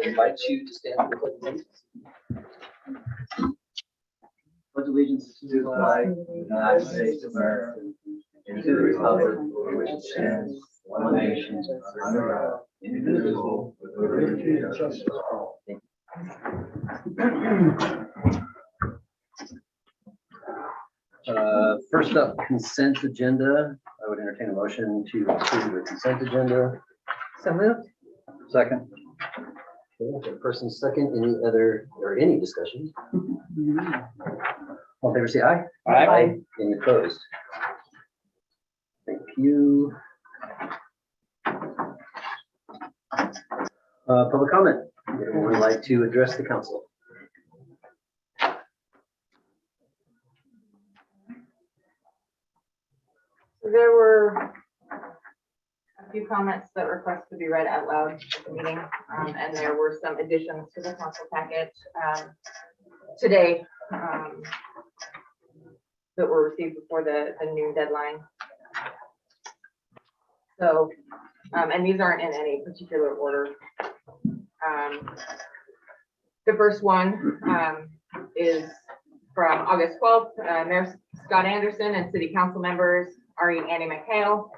invite you to stand for the pledge of allegiance. Pledge allegiance to the flag of the United States of America and to the republic for which it stands, one nation, under God, indivisible, with liberty and justice for all. First up, consent agenda. I would entertain a motion to approve the consent agenda. So moved. Second. Okay, person second. Any discussion? All in favor, say aye. Aye. Any opposed? Thank you. Public comment. Would anyone like to address the council? There were a few comments that request to be read out loud at the meeting, and there were some additions to the council packet today that were received before the noon deadline. So, and these aren't in any particular order. The first one is from August 12th, Mayor Scott Anderson and City Council members Annie McHale.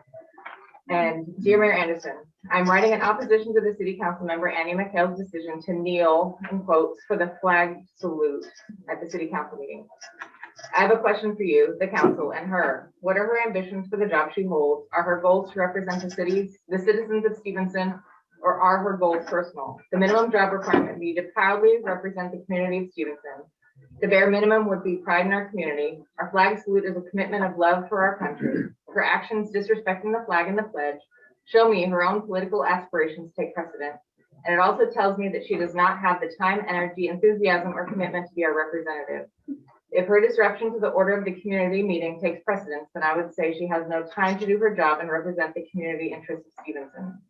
And dear Mayor Anderson, I'm writing in opposition to the City Council member Annie McHale's decision to kneel, in quotes, for the flag salute at the City Council meeting. I have a question for you, the council, and her. What are her ambitions for the job she holds? Are her goals to represent the citizens of Stevenson, or are her goals personal? The minimum job requirement would be to proudly represent the community of Stevenson. The bare minimum would be pride in our community. Our flag salute is a commitment of love for our country. Her actions disrespecting the flag and the pledge show me her own political aspirations take precedent. And it also tells me that she does not have the time, energy, enthusiasm, or commitment to be our representative. If her disruption to the order of the community meeting takes precedence, then I would say she has no time to do her job and represent the community interests of Stevenson.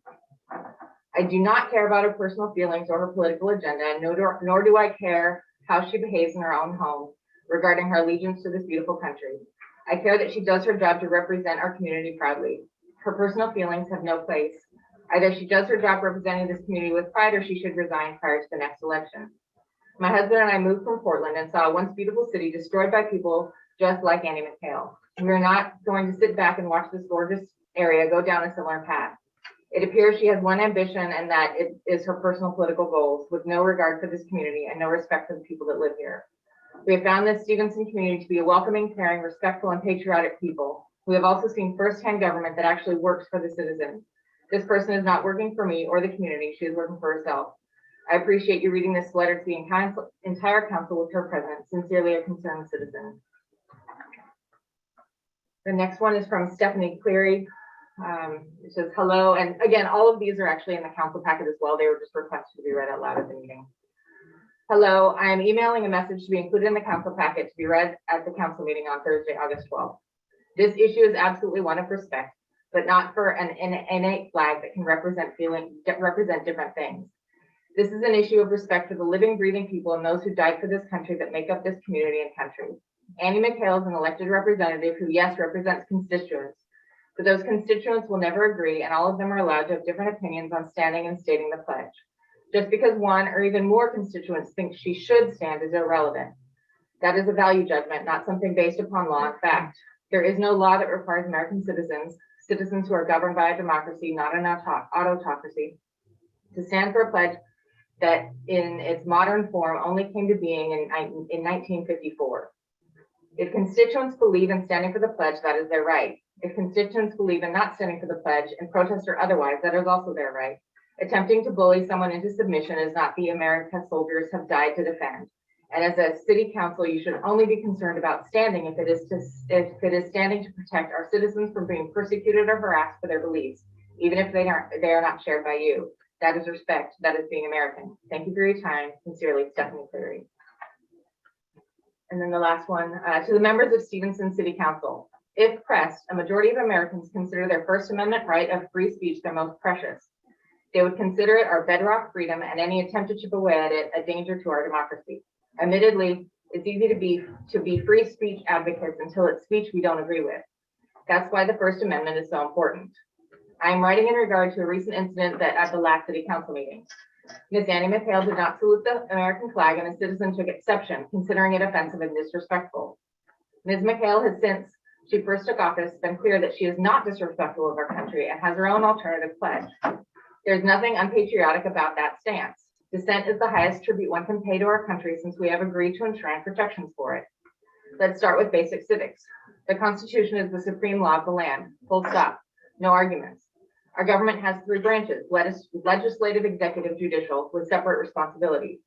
I do not care about her personal feelings or her political agenda, nor do I care how she behaves in her own home regarding her allegiance to this beautiful country. I care that she does her job to represent our community proudly. Her personal feelings have no place. Either she does her job representing this community with pride, or she should resign prior to the next election. My husband and I moved from Portland and saw a once beautiful city destroyed by people just like Annie McHale. We're not going to sit back and watch this gorgeous area go down a similar path. It appears she has one ambition, and that it is her personal political goals, with no regard for this community and no respect for the people that live here. We have found this Stevenson community to be a welcoming, caring, respectful, and patriotic people. We have also seen firsthand government that actually works for the citizens. This person is not working for me or the community. She is working for herself. I appreciate you reading this letter to the entire council with her present. Sincerely, a concerned citizen. The next one is from Stephanie Cleary. It says, hello. And again, all of these are actually in the council packet as well. They were just requested to be read out loud at the meeting. Hello, I am emailing a message to be included in the council packet to be read at the council meeting on Thursday, August 12th. This issue is absolutely one of respect, but not for an innate flag that can represent different things. This is an issue of respect for the living, breathing people and those who died for this country that make up this community and country. Annie McHale is an elected representative who, yes, represents constituents, but those constituents will never agree, and all of them are allowed to have different opinions on standing and stating the pledge. Just because one or even more constituents think she should stand is irrelevant. That is a value judgment, not something based upon law and fact. There is no law that requires American citizens who are governed by a democracy, not an autocracy, to stand for a pledge that in its modern form only came to being in 1954. If constituents believe in standing for the pledge, that is their right. If constituents believe in not standing for the pledge and protest or otherwise, that is also their right. Attempting to bully someone into submission is not the America soldiers have died to defend. And as a city council, you should only be concerned about standing if it is standing to protect our citizens from being persecuted or harassed for their beliefs, even if they are not shared by you. That is respect. That is being American. Thank you for your time. Sincerely, Stephanie Cleary. And then the last one, to the members of Stevenson City Council. If pressed, a majority of Americans consider their First Amendment right of free speech their most precious. They would consider it our bedrock freedom, and any attempt to chip away at it a danger to our democracy. Admittedly, it's easy to be free speech advocates until it's speech we don't agree with. That's why the First Amendment is so important. I am writing in regard to a recent incident that at the last City Council meeting. Ms. Annie McHale did not salute the American flag, and a citizen took exception, considering it offensive and disrespectful. Ms. McHale has, since she first took office, been clear that she is not disrespectful of our country and has her own alternative pledge. There's nothing unpatriotic about that stance. Dissent is the highest tribute one can pay to our country, since we have agreed to enshrine protections for it. Let's start with basic civics. The Constitution is the supreme law of the land. Full stop. No arguments. Our government has three branches: legislative, executive, judicial, with separate responsibilities.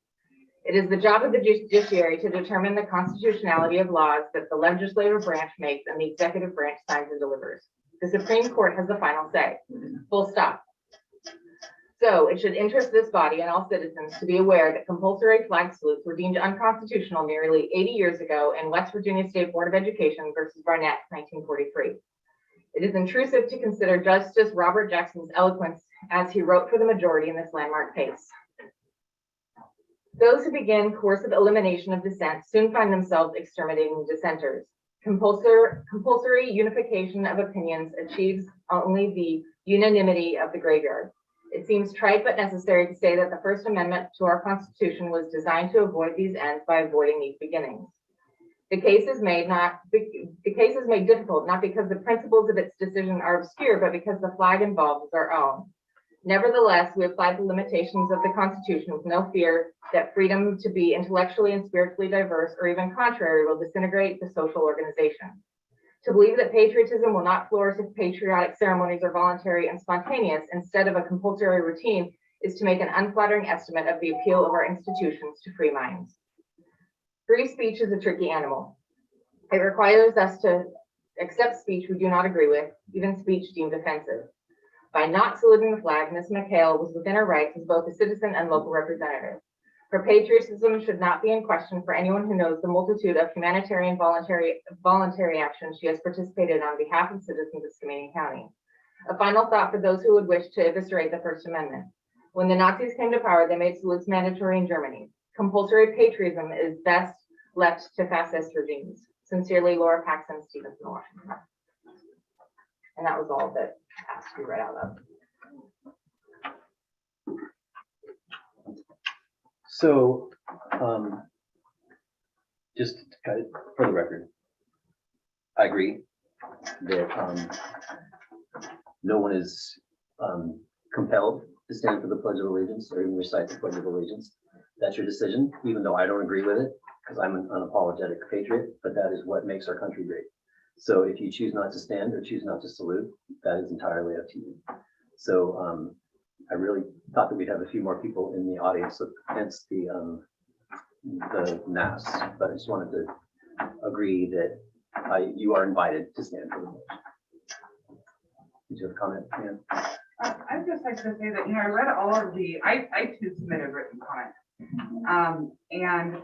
It is the job of the judiciary to determine the constitutionality of laws that the legislative branch makes and the executive branch signs and delivers. The Supreme Court has the final say. Full stop. So it should interest this body and all citizens to be aware that compulsory flag salutes were deemed unconstitutional nearly 80 years ago in West Virginia State Board of Education versus Barnett, 1943. It is intrusive to consider Justice Robert Jackson's eloquence as he wrote for the majority in this landmark case. Those who begin coercive elimination of dissent soon find themselves exterminating dissenters. Compulsory unification of opinions achieves only the unanimity of the graveyard. It seems trite but necessary to say that the First Amendment to our Constitution was designed to avoid these ends by avoiding these beginnings. The case is made difficult not because the principles of its decision are obscure, but because the flag involved is our own. Nevertheless, we apply the limitations of the Constitution with no fear that freedom to be intellectually and spiritually diverse, or even contrary, will disintegrate the social organization. To believe that patriotism will not flourish if patriotic ceremonies are voluntary and spontaneous instead of a compulsory routine is to make an unflattering estimate of the appeal of our institutions to free minds. Free speech is a tricky animal. It requires us to accept speech we do not agree with, even speech deemed offensive. By not saluting the flag, Ms. McHale was within her rights as both a citizen and local representative. Her patriotism should not be in question for anyone who knows the multitude of humanitarian voluntary actions she has participated on behalf of citizens of Skamania County. A final thought for those who would wish to eviscerate the First Amendment. When the Nazis came to power, they made salutes mandatory in Germany. Compulsory patriotism is best left to fascist regimes. Sincerely, Laura Paxson, Stevenson, Washington. And that was all that has to be read out loud. So, just kind of for the record, I agree that no one is compelled to stand for the Pledge of Allegiance or even recite the Pledge of Allegiance. That's your decision, even though I don't agree with it, because I'm an unapologetic patriot, but that is what makes our country great. So if you choose not to stand or choose not to salute, that is entirely up to you. So I really thought that we'd have a few more people in the audience, so hence the mass, but I just wanted to agree that you are invited to stand for the pledge. Did you have a comment, Ann? I'd just like to say that, I read all of I too submitted written comment. And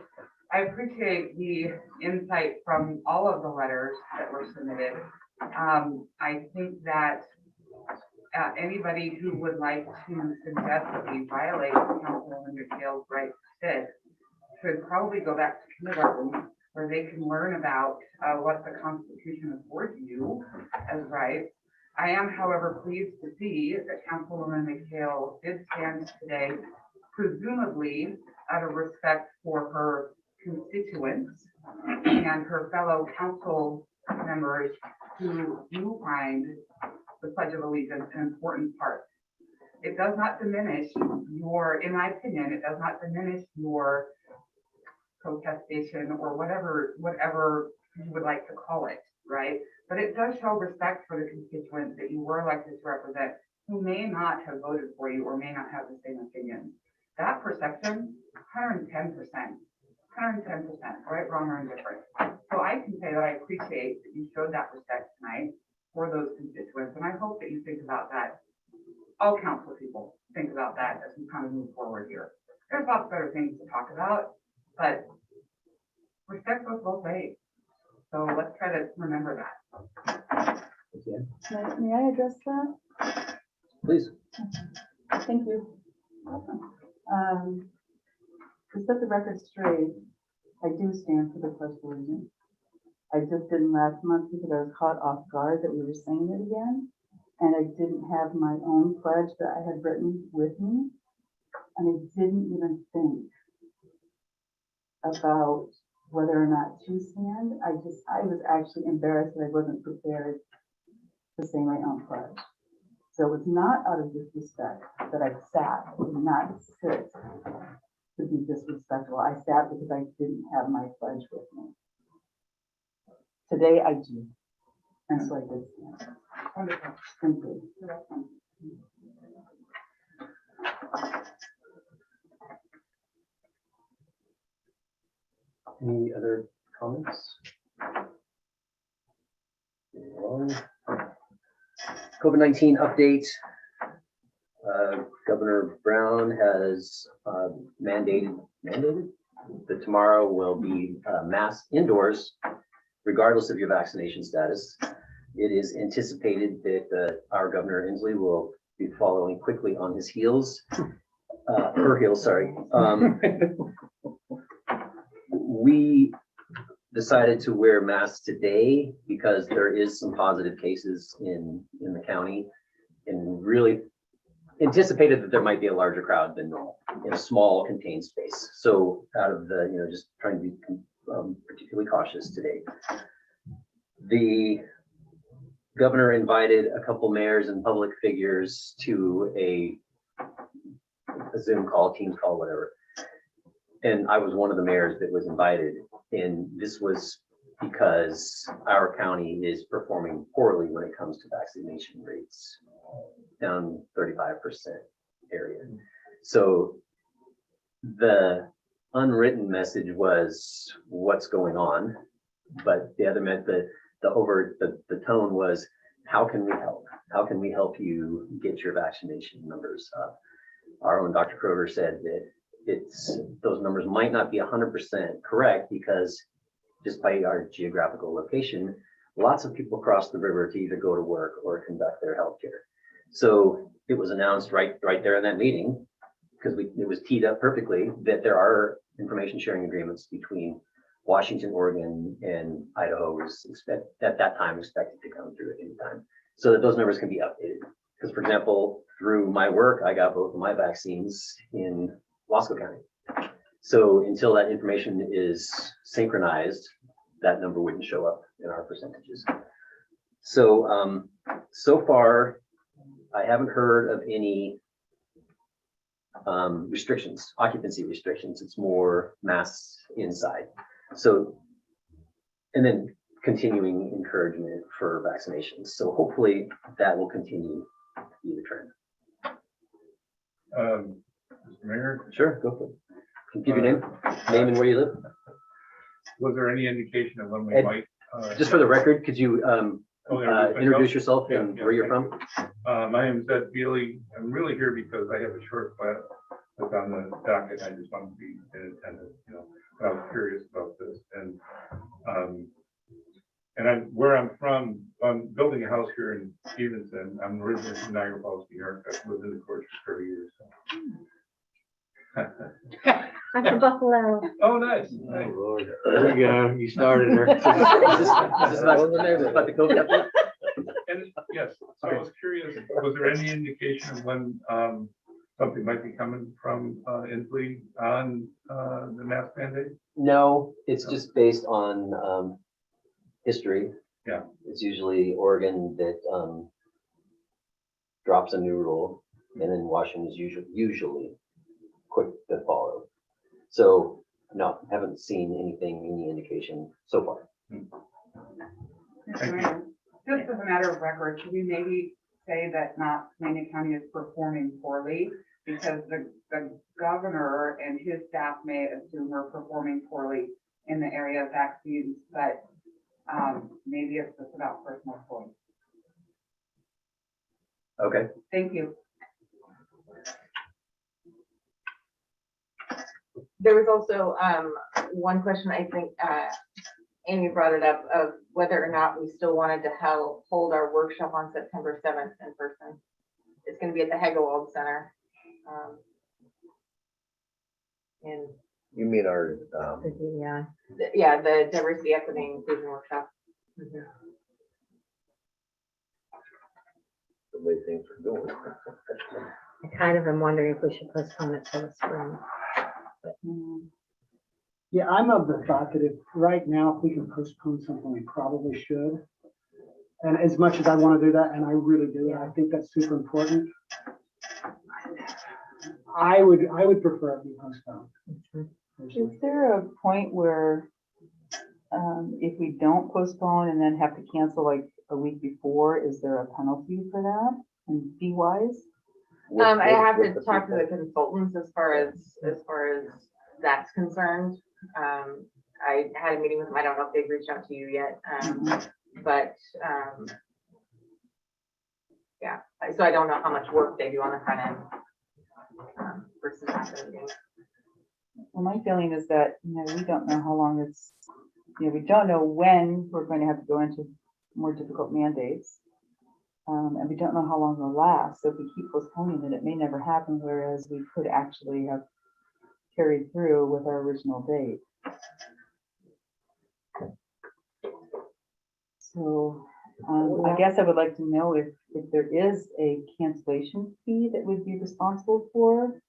I appreciate the insight from all of the letters that were submitted. I think that anybody who would like to suggest that we violate Councilwoman McHale's right to sit should probably go back to kindergarten, where they can learn about what the Constitution affords you as rights. I am, however, pleased to see that Councilwoman McHale did stand today, presumably out of respect for her constituents and her fellow council members who do find the Pledge of Allegiance an important part. It does not diminish in my opinion, it does not diminish your protestation or whatever you would like to call it, right? But it does show respect for the constituents that you were elected to represent who may not have voted for you or may not have the same opinion. That perception, 110%, right, wrong, or indifferent. So I can say that I appreciate that you showed that respect tonight for those constituents, and I hope that you think about that. All council people think about that as we kind of move forward here. There's lots of better things to talk about, but respect goes both ways. So let's try to remember that. May I address that? Please. Thank you. To set the record straight, I do stand for the Pledge of Allegiance. I just didn't last month because I was caught off guard that we were saying it again. And I didn't have my own pledge that I had written with me. and I didn't even think about whether or not to stand. I was actually embarrassed that I wasn't prepared to say my own pledge. So it was not out of disrespect that I sat. I did not sit to be disrespectful. I sat because I didn't have my pledge with me. Today I do. And so I did stand. Wonderful. Thank you. You're welcome. Any other comments? COVID-19 update. Governor Brown has mandated that tomorrow will be masked indoors, regardless of your vaccination status. It is anticipated that our Governor Inslee will be following quickly on his heels, her heels, sorry. We decided to wear masks today because there is some positive cases in the county, and really anticipated that there might be a larger crowd than normal in a small contained space. So out of the, just trying to be particularly cautious today. The governor invited a couple mayors and public figures to a Zoom call, Teams call, whatever. And I was one of the mayors that was invited. And this was because our county is performing poorly when it comes to vaccination rates, down 35% area. So the unwritten message was what's going on, but the other meant the tone was, how can we help? How can we help you get your vaccination numbers up? Our own Dr. Kroger said that those numbers might not be 100% correct because just by our geographical location, lots of people cross the river to either go to work or conduct their healthcare. So it was announced right there in that meeting, because it was teed up perfectly, that there are information sharing agreements between Washington, Oregon, and Idaho was at that time expected to come through at any time, so that those numbers can be updated. Because, for example, through my work, I got both of my vaccines in Wasco County. So until that information is synchronized, that number wouldn't show up in our percentages. So, so far, I haven't heard of any restrictions, occupancy restrictions. It's more masks inside. So, and then continuing encouragement for vaccinations. So hopefully that will continue to be the trend. Mr. Mayor, Sure, go for it. Can you give your name and where you live? was there any indication of when we Ed, might? Just for the record, could you introduce introduce yourself Yeah, and yeah, where you're thank from? My name is Ed Beely. I'm really here because I have a short class that's on the docket. I just wanted to be in attendance, I was curious about this. And where I'm from, I'm building a house here in Stevenson. I'm originally from Niagara Falls, New York. I've lived in the courts for 30 years. I'm from Buffalo. Oh, nice. Nice. There you go. You started her. Is this about the COVID update? And yes, so I was curious, was there any indication of when something might be coming from Inslee on the mask mandate? No, it's just based on history. Yeah. It's usually Oregon that drops a new rule, and then Washington is usually quick to follow. So no, haven't seen any indication so far. Mr. Mayor, just as a matter of record, should we maybe say that not Canadian County is performing poorly? Because the governor and his staff may assume we're performing poorly in the area of vaccines, but maybe it's just about personal choice. Okay. Thank you. There was also one question, I think Amy brought it up, of whether or not we still wanted to hold our workshop on September 7th in person. It's going to be at the Hegewald Center. And You mean our, yeah, the diversity, equity, and inclusion workshop. the way things are going. I kind of am wondering if we should postpone it till the spring. Mm, Yeah, I'm of the thought that if, right now, if we can postpone something, we probably should. And as much as I want to do that, and I really do, and I think that's super important. I would prefer it be postponed. Is there a point where, if we don't postpone and then have to cancel like a week before, is there a penalty for that? And fee wise? I have to talk to the consultants as far as that's concerned. I had a meeting with them. I don't know if they've reached out to you yet. But yeah, so I don't know how much work they do on the front end. Versus after the meeting. Well, my feeling is that, we don't know how long it's, we don't know when we're going to have to go into more difficult mandates. And we don't know how long they'll last. So if we keep postponing it, it may never happen, whereas we could actually have carried through with our original date. So I guess I would like to know if there is a cancellation fee that would be responsible for.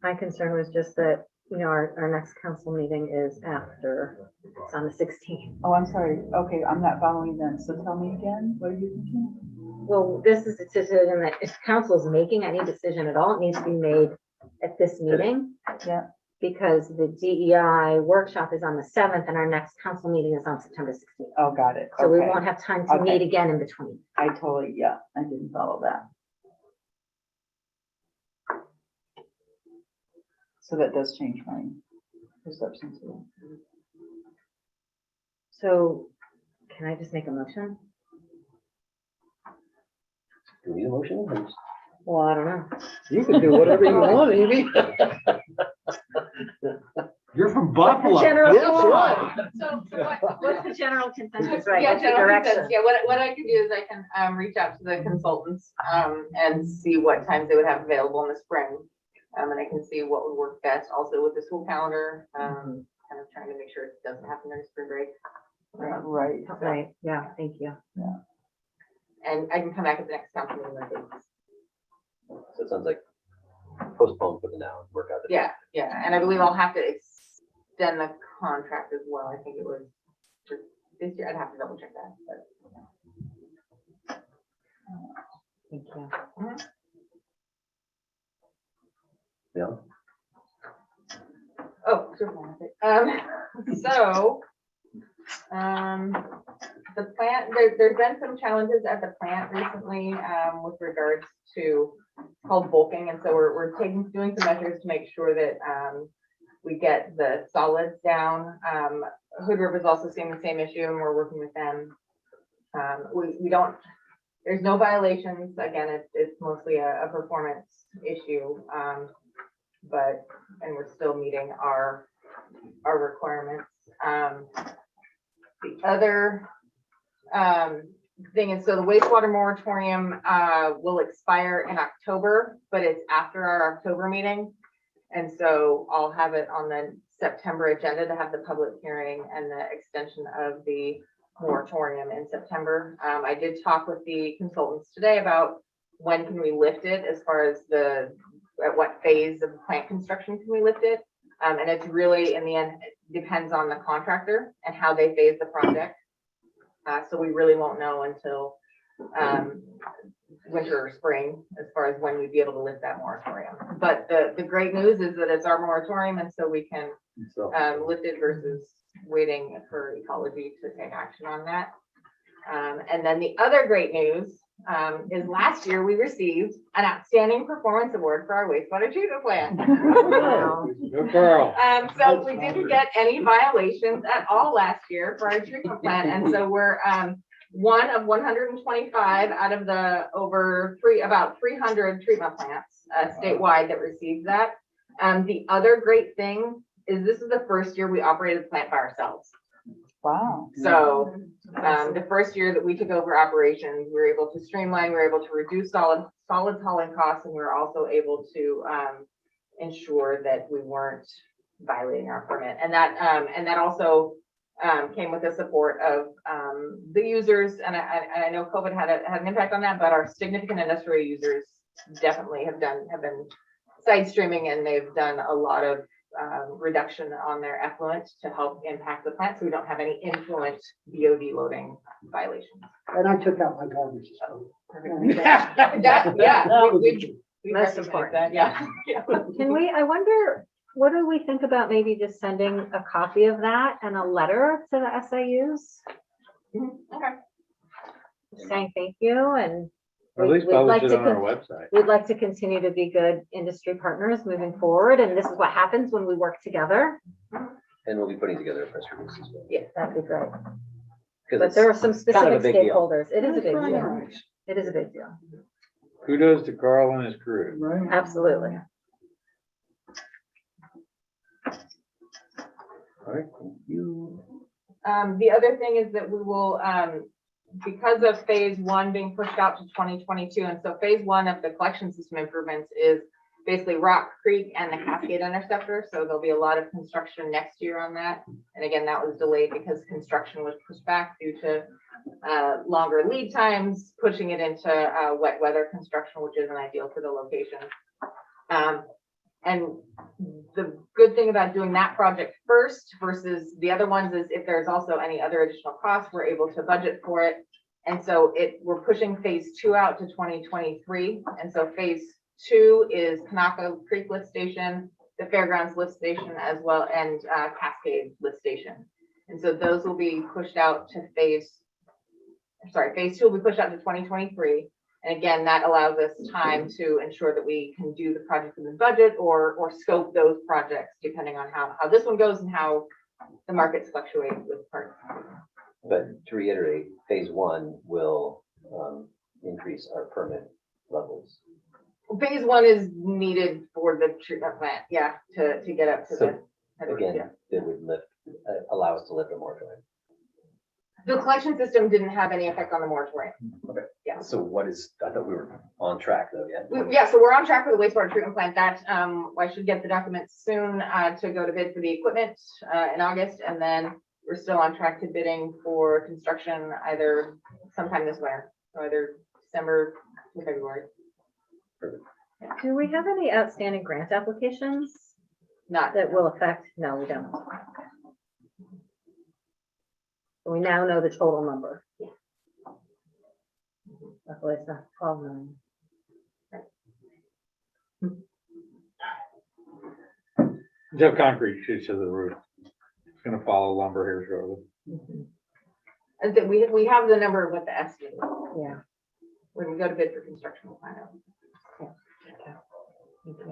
My concern was just that, our next council meeting is after, it's on the 16th. Oh, I'm sorry. Okay, I'm not following them. So tell me again, what are you thinking? Well, this is a decision that if council's making any decision at all, it needs to be made at this meeting. Yeah. Because the DEI workshop is on the 7th and our next council meeting is on September 16th. Oh, got it. So we Okay. won't have time to Okay. meet again in between. I didn't follow that. So that does change my perception too. So can I just make a motion? Do we need a motion? Well, I don't know. You can do whatever you want, Amy. You're from Buffalo. General- That's right. So What's the general consensus, right? Yeah, What's the general direction? consensus. Yeah, what I can do is I can reach out to the consultants and see what times they would have available in the spring. And I can see what would work best also with the school calendar, kind of trying to make sure it doesn't happen during spring break. Right. Right, yeah, thank you. And I can come back at the next council meeting with dates. So it sounds like postpone for the now, work out. the- Yeah, and I believe I'll have to extend the contract as well. I think it was for this year. I'd have to double check that, but. Thank you. Yeah. Oh, sure. So, the plant, there's been some challenges at the plant recently, with regards to called bulking. And so we're doing some measures to make sure that, we get the solids down. Hood River's also seeing the same issue and we're working with them. We don't, there's no violations. Again, it's mostly a performance issue. And we're still meeting our requirements. The other thing is, so the wastewater moratorium will expire in October, but it's after our October meeting. And so I'll have it on the September agenda to have the public hearing and the extension of the moratorium in September. I did talk with the consultants today about when can we lift it, as far as at what phase of plant construction can we lift it? And it's really, in the end, it depends on the contractor and how they phase the project. So we really won't know until winter or spring, as far as when we'd be able to lift that moratorium. But the great news is that it's our moratorium, and so we can So, lift it versus waiting for ecology to take action on that. And then the other great news is last year we received an outstanding performance award for our wastewater treatment plant. Good girl. So we didn't get any violations at all last year for our treatment plant. And so we're one of 125 out of the about 300 treatment plants statewide that received that. The other great thing is this is the first year we operated the plant by ourselves. Wow. So the first year that we took over operations, we were able to streamline, we were able to reduce solids hauling costs, and we were also able to ensure that we weren't violating our permit. And that also came with the support of the users, and I know COVID had an impact on that, but our significant industrial users definitely have been side streaming, and they've done a lot of reduction on their effluent to help impact the plant, so we don't have any influent BOD loading violations. And I took out my garbage. so. That, yeah, That was we easy. Most recognize important. that, yeah. Yeah. Can we, I wonder, what do we think about maybe just sending a copy of that and a letter to the SAUs? Okay. Saying thank you, and Or at least we'd like publish it to on our website. we'd like to continue to be good industry partners moving forward, and this is what happens when we work together. And we'll be putting together a press release as well. Yeah, that'd be great. Because But there are some kind of a specific big deal. stakeholders. It is a big Right. deal. It is a big deal. Kudos to Carl and his crew. Right. Absolutely. All right, thank you. The other thing is that we will, because of phase one being pushed out to 2022, and so phase one of the collection system improvements is basically Rock Creek and the Cascade Interceptor, so there'll be a lot of construction next year on that. And again, that was delayed because construction was pushed back due to longer lead times, pushing it into wet weather construction, which isn't ideal for the location. And the good thing about doing that project first versus the other ones is if there's also any other additional costs, we're able to budget for it. And so we're pushing phase two out to 2023. And so phase two is Kanaka Creek Lift Station, the Fairgrounds Lift Station as well, and Cascade Lift Station. And so those will be pushed out to phase two will be pushed out to 2023. And again, that allows us time to ensure that we can do the project in the budget or scope those projects depending on how this one goes and how the markets fluctuate with parts. But to reiterate, phase one will increase our permit levels. Phase one is needed for the treatment plant, yeah, to get up to So, the. Again, yeah. it would allow us to lift the moratorium. The collection system didn't have any effect on the moratorium. So I thought we were on track though, yeah? Yeah, so we're on track for the wastewater treatment plant. That, I should get the documents soon to go to bid for the equipment in August. And then we're still on track to bidding for construction either sometime this winter, so either December to February. Do we have any outstanding grant applications Not, that will affect? No, we don't. We now know the total number. Luckily, it's not 12 million. Jeff Concrete shoots to the roof. It's gonna follow lumber here shortly. and then we have the number with the estimate. Yeah. When we go to bid for construction, we'll find out. Thank you.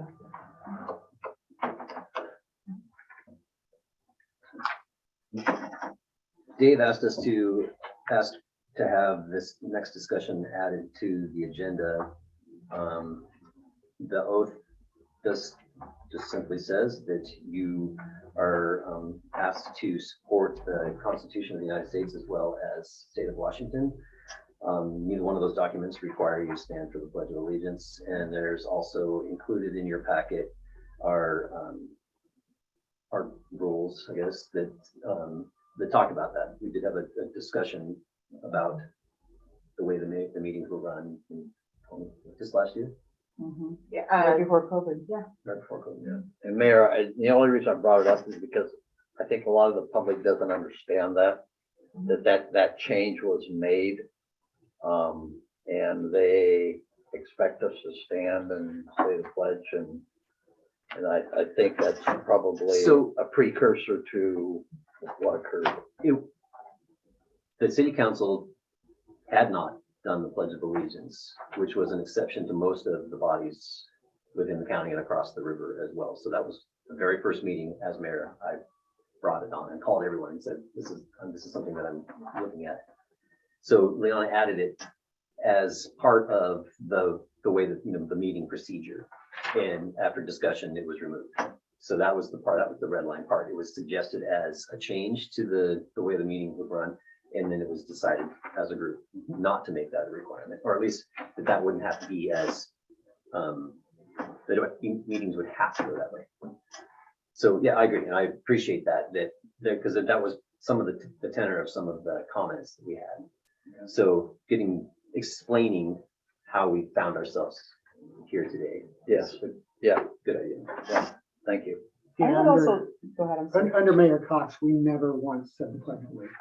Dave asked to have this next discussion added to the agenda. The oath just simply says that you are asked to support the Constitution of the United States as well as state of Washington. Neither one of those documents require you to stand for the Pledge of Allegiance, and there's also included in your packet our rules, I guess, that talk about that. We did have a discussion about the way the meetings were run just last year. Mhm. Yeah, Right before COVID, yeah. Right before COVID, yeah. And Mayor, the only reason I brought it up is because I think a lot of the public doesn't understand that change was made. And they expect us to stand and say the pledge, and I think that's probably So- a precursor to what occurred. The city council had not done the Pledge of Allegiance, which was an exception to most of the bodies within the county and across the river as well. So that was the very first meeting as mayor. I brought it on and called everyone and said, this is something that I'm looking at. So Leon added it as part of the way that, the meeting procedure. And after discussion, it was removed. So that was the red line part. It was suggested as a change to the way the meeting would run. And then it was decided as a group not to make that a requirement, or at least that wouldn't have to be as, that meetings would have to go that way. So, yeah, I agree. And I appreciate that because that was some of the tenor of some of the comments that we had. So explaining how we found ourselves here today. Yes, is a yeah, Good idea. thank you. I Yeah, would also, go ahead, I'm sorry. Under Mayor Cox, we never once said the pledge of allegiance.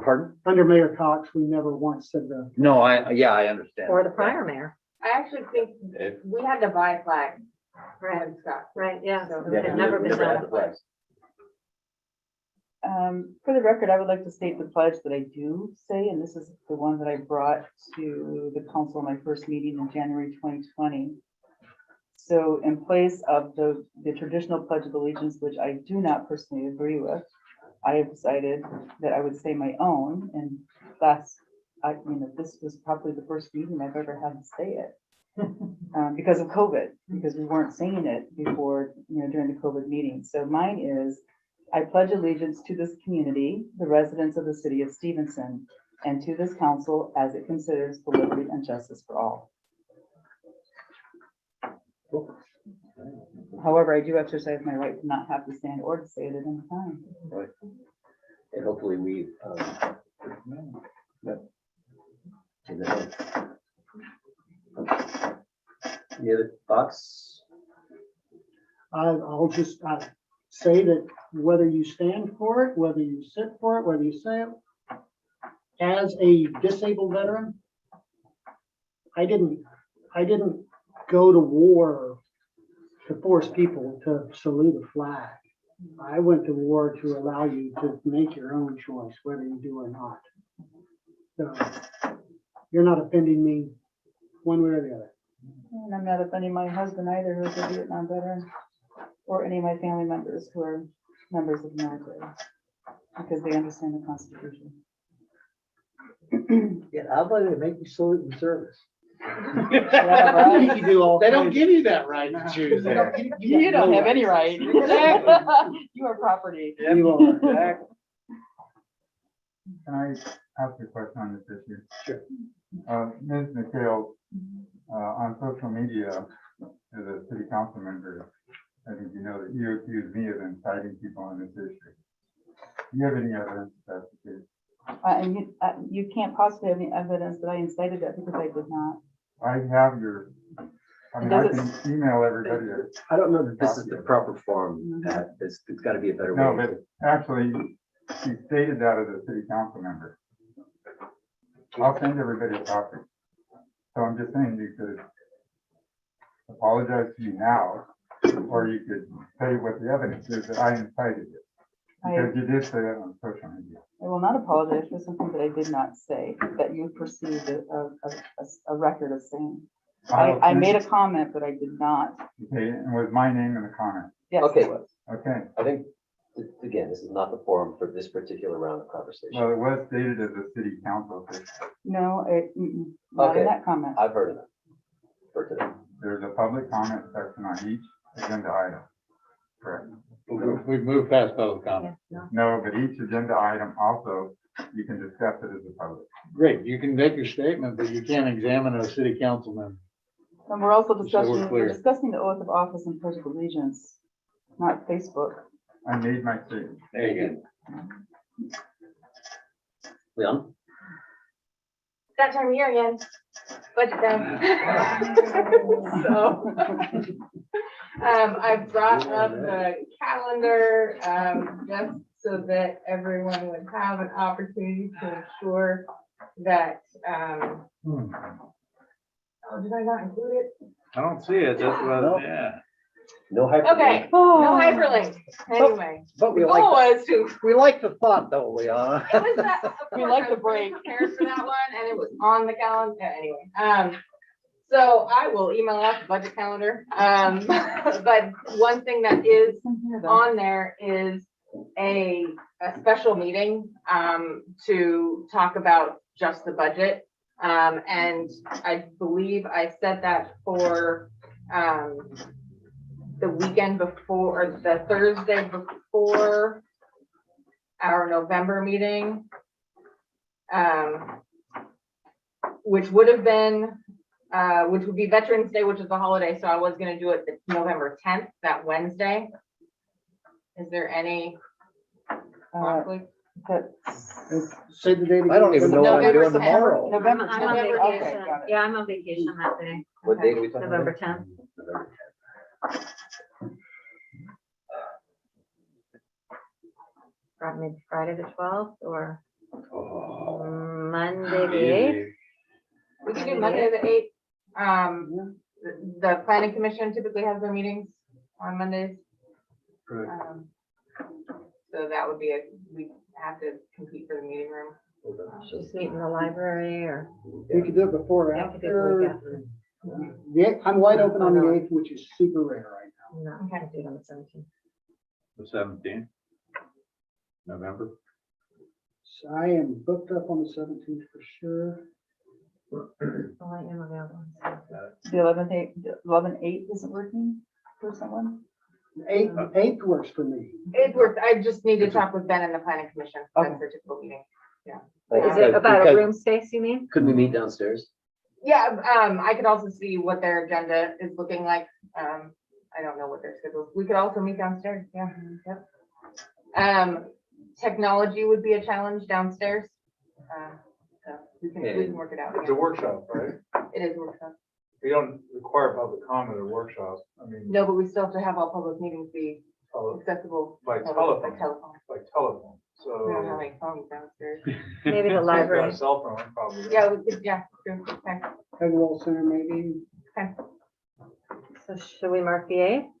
Pardon? Under Mayor Cox, we never once said the. No, I understand. Or the prior mayor, I actually think we had to buy a flag for Adam Scott. right, yeah. So It had never been had done. the flags. For the record, I would like to state the pledge that I do say, and this is the one that I brought to the council in my first meeting in January 2020. So in place of the traditional pledge of allegiance, which I do not personally agree with, I have decided that I would say my own, and that's, this was probably the first meeting I've ever had to say it. Because of COVID, because we weren't saying it before, during the COVID meeting. So mine is, I pledge allegiance to this community, the residents of the city of Stevenson, and to this council as it considers the liberty and justice for all. However, I do exercise my right to not have to stand or to say it at any time. And hopefully we, in the end. Any other thoughts? I'll just say that whether you stand for it, whether you sit for it, whether you say it, as a disabled veteran, I didn't go to war to force people to salute a flag. I went to war to allow you to make your own choice, whether you do or not. So you're not offending me one way or the other. And I'm not offending my husband either, who's a Vietnam veteran, or any of my family members who are members of the military, because they understand the Constitution. Yeah, how about they make you salute in service? Yeah, right. You can do all They don't kinds give you that right to choose there. You don't have any right. Exactly. You are property. of- You are. Exactly. Can I ask a question on this issue? Sure. Ms. McHale, on social media, as a city council member, I think you know that you accused me of inciting people on this issue. Do you have any evidence that's the case? And you can't possibly have any evidence that I incited that, because I did not. I have your, I mean, I can email everybody. I don't know that This is the proper form. It's got to be a better No, way. but actually, she stated that as a city council member. I'll send everybody a copy. So I'm just saying, you could apologize to me now, or you could say what the evidence is that I incited it. Because you did say that on social media. I will not apologize for something that I did not say, that you perceived a record of saying. I made a comment, but I did not. Okay, and was my name in the comment? Yes, Okay. it was. Okay, I think, again, this is not the forum for this particular round of conversation. well, it was stated as a city council official. No, not in Okay. that comment. I've heard of it for today. There's a public comment section on each agenda item. Correct. We've moved past public comment. No, but each agenda item also, you can discuss it as a public. Great, you can make your statement, but you can't examine a city council member. And we're also Just so we're discussing, clear. we're discussing the oath of office and pledge of allegiance, not Facebook. I made my statement. There you Leon? That time of year again, budget time. So, I brought up the calendar, just so that everyone would have an opportunity to ensure that, oh, did I not include it? I don't see it, that's what, yeah. No hyperlink. Okay, no hyperlink, anyway. But we The goal like, was to we like the thought, don't we, Anna? It was that, of We course, like I the was very break. prepared for that one, and it was on the calendar, anyway. So I will email out the budget calendar. But one thing that is on there is a special meeting, to talk about just the budget. And I believe I said that for, the weekend before, or the Thursday before our November meeting, which would have been, which would be Veterans Day, which is the holiday, so I was gonna do it the November 10th, that Wednesday. Is there any conflict? Say the date. I don't even know what we're doing November 10th. tomorrow. November I'm on 10th. Okay, vacation. got it. Yeah, I'm on vacation that day, What date are we talking about? November 10th. November 10th. Maybe Friday the 12th or Oh, Monday the 8th. We could do Monday the eighth. The planning commission typically has their meetings on Mondays. Right. So that would be we have to compete for the meeting room. Just meet in the library or. We could do it before or Yeah, could do it the week after. after. I'm wide open on the 8th, which is super rare right now. No, I can't do it on the 17th. the 17th. November. So I am booked up on the 17th for sure. Oh, I am available. The 11/8 isn't working for someone? 8th works for me. It works. I just need to talk with Ben and the planning commission. That's their typical meeting. Is it about a room space, you mean? Could we meet downstairs? Yeah, I could also see what their agenda is looking like. I don't know what their schedule is. We could also meet downstairs, yeah. Yep. Technology would be a challenge downstairs. So we can work it out. It's a workshop, right? It is a workshop. We don't require public comment at workshops. I mean, No, but we still have to have all public meetings be tele- accessible. by By telephone, telephone. like telephone. We don't have So. any phones downstairs. Maybe the Got library. a cell phone, probably. Yeah, we could, yeah, true. Okay. Pegwell Center maybe. So should we mark the 8th,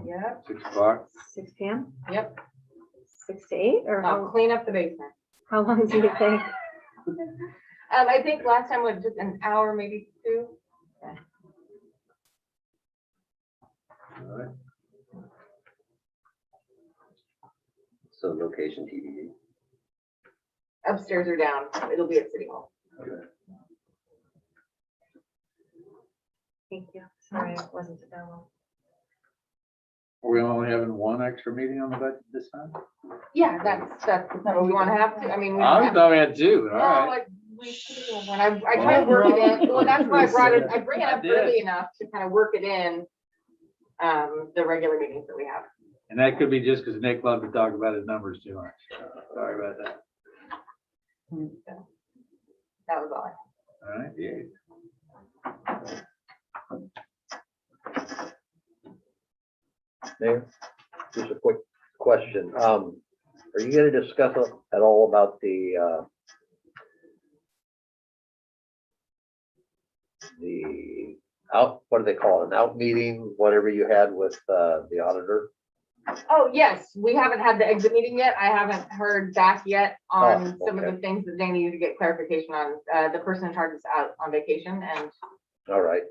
Yep, 6 o'clock. 6 PM, yep. 6 to 8, or I'll clean up the basement. how long do you think? I think last time was just an hour, maybe 2. All right. So location TBD. Upstairs or down. It'll be at City Hall. Thank you. Sorry, I wasn't available. Are we only having one extra meeting on the budget this time? Yeah, that's, we want to have to, I mean. we I have- thought we had two, all No, right. like, we typically have one. I try to work it in. Well, that's why I brought it, I bring it up I did. early enough to kind of work it in, the regular meetings that we have. And that could be just because Nick loved to talk about his numbers too much. Sorry about that. That was all. I All right, the 8th. Mayor, just a quick question. Are you gonna discuss at all about the what do they call it, an out meeting, whatever you had with, the auditor? Oh, yes, we haven't had the exit meeting yet. I haven't heard back yet on Oh, some of okay. the things that they needed to get clarification on. The person in charge is out on vacation and, All right.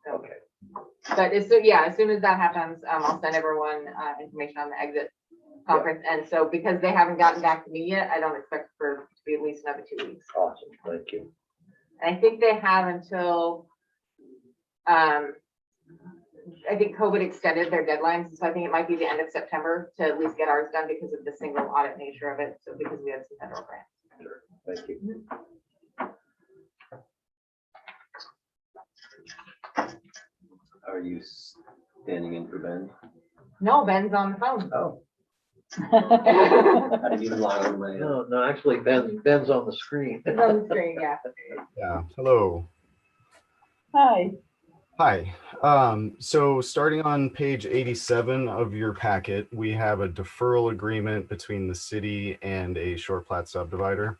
so. Okay. But as soon as that happens, I'll send everyone, information on the exit conference. And so because they haven't gotten back to me yet, I don't expect for it to be at least another 2 weeks. Awesome. Thank you. And I think they have until, I think COVID extended their deadlines, so I think it might be the end of September to at least get ours done because of the single audit nature of it, so because we have some federal grants. Sure. Thank you. Are you standing in for Ben? No, Ben's on the phone. Oh. I didn't even log on my. No, actually, Ben's on the screen. He's on the screen, yeah. Yeah, hello. Hi. Hi. So starting on page 87 of your packet, we have a deferral agreement between the city and a short plat subdivider.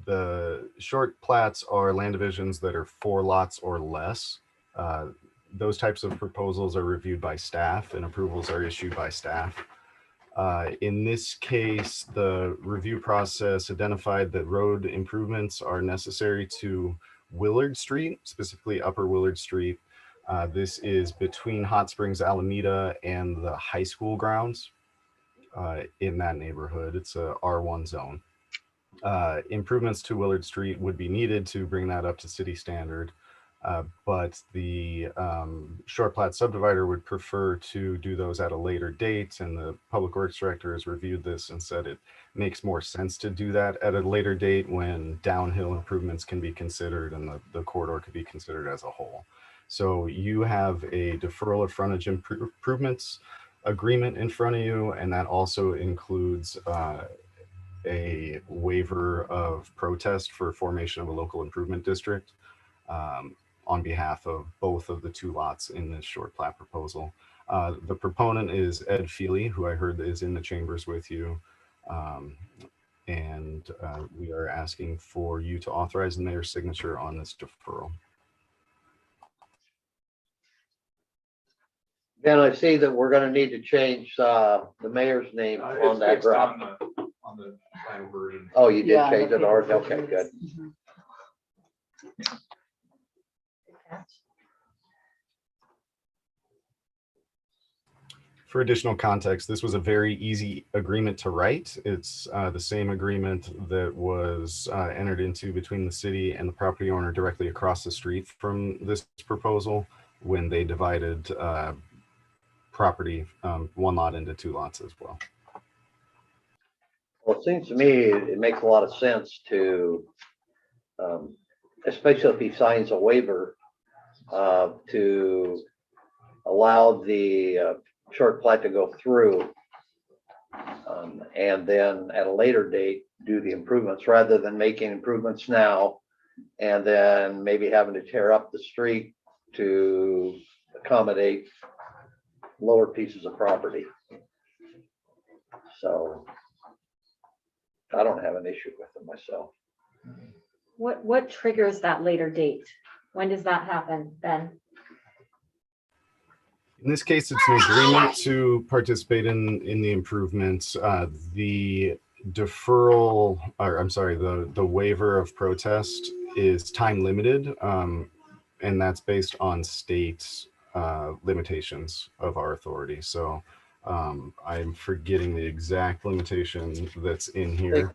The short plats are land divisions that are 4 lots or less. Those types of proposals are reviewed by staff and approvals are issued by staff. In this case, the review process identified that road improvements are necessary to Willard Street, specifically Upper Willard Street. This is between Hot Springs, Alameda, and the high school grounds in that neighborhood. It's a R1 zone. Improvements to Willard Street would be needed to bring that up to city standard. But the short plat subdivider would prefer to do those at a later date, and the public works director has reviewed this and said it makes more sense to do that at a later date when downhill improvements can be considered and the corridor could be considered as a whole. So you have a deferral of frontage improvements agreement in front of you, and that also includes a waiver of protest for formation of a local improvement district on behalf of both of the two lots in this short plat proposal. The proponent is Ed Feely, who I heard is in the chambers with you. We are asking for you to authorize the mayor's signature on this deferral. Ben, I see that we're gonna need to change the mayor's name on It's that fixed draft. on the final version. Oh, you did Yeah, change it the already? paper Okay, good. Mhm. For additional context, this was a very easy agreement to write. It's the same agreement that was entered into between the city and the property owner directly across the street from this proposal when they divided property, one lot into two lots as well. Well, it seems to me it makes a lot of sense to, especially if he signs a waiver, to allow the short plat to go through. And then at a later date, do the improvements rather than making improvements now and then maybe having to tear up the street to accommodate lower pieces of property. So I don't have an issue with it myself. What triggers that later date? When does that happen, Ben? In this case, it's an agreement to participate in the improvements. The deferral, or I'm sorry, the waiver of protest is time limited, and that's based on state limitations of our authority. So I'm forgetting the exact limitation that's in here.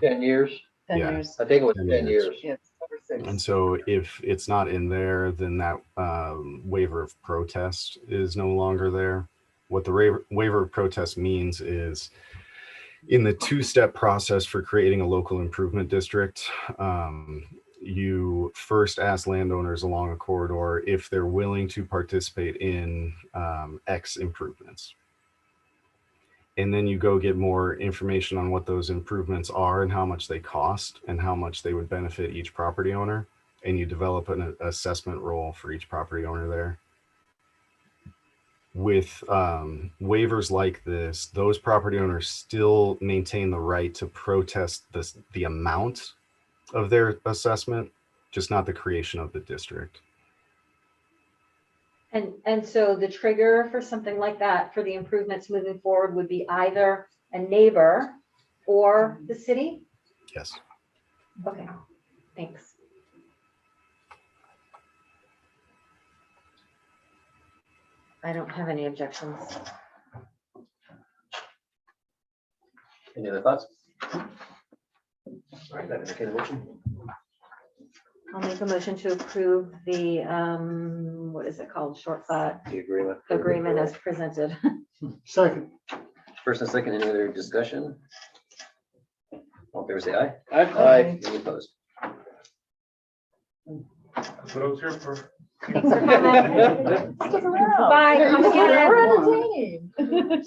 10 years? 10 Yeah. years. I think it was 10 10 years. years. Yes, number 6. And so if it's not in there, then that waiver of protest is no longer there. What the waiver of protest means is in the two-step process for creating a local improvement district, you first ask landowners along a corridor if they're willing to participate in X improvements. And then you go get more information on what those improvements are and how much they cost and how much they would benefit each property owner. And you develop an assessment role for each property owner there. With waivers like this, those property owners still maintain the right to protest the amount of their assessment, just not the creation of the district. And so the trigger for something like that, for the improvements moving forward, would be either a neighbor or the city? Yes. Okay, thanks. I don't have any objections. Any other thoughts? All right, I entertain a motion. I'll make a motion to approve the, what is it called? Short plat The agreement. agreement as presented. Second. First and second, any other discussion? All in favor, say aye. Aye. Any opposed? That's what I was here for. Thanks for coming. Stick around. Bye, come again. We're entertaining.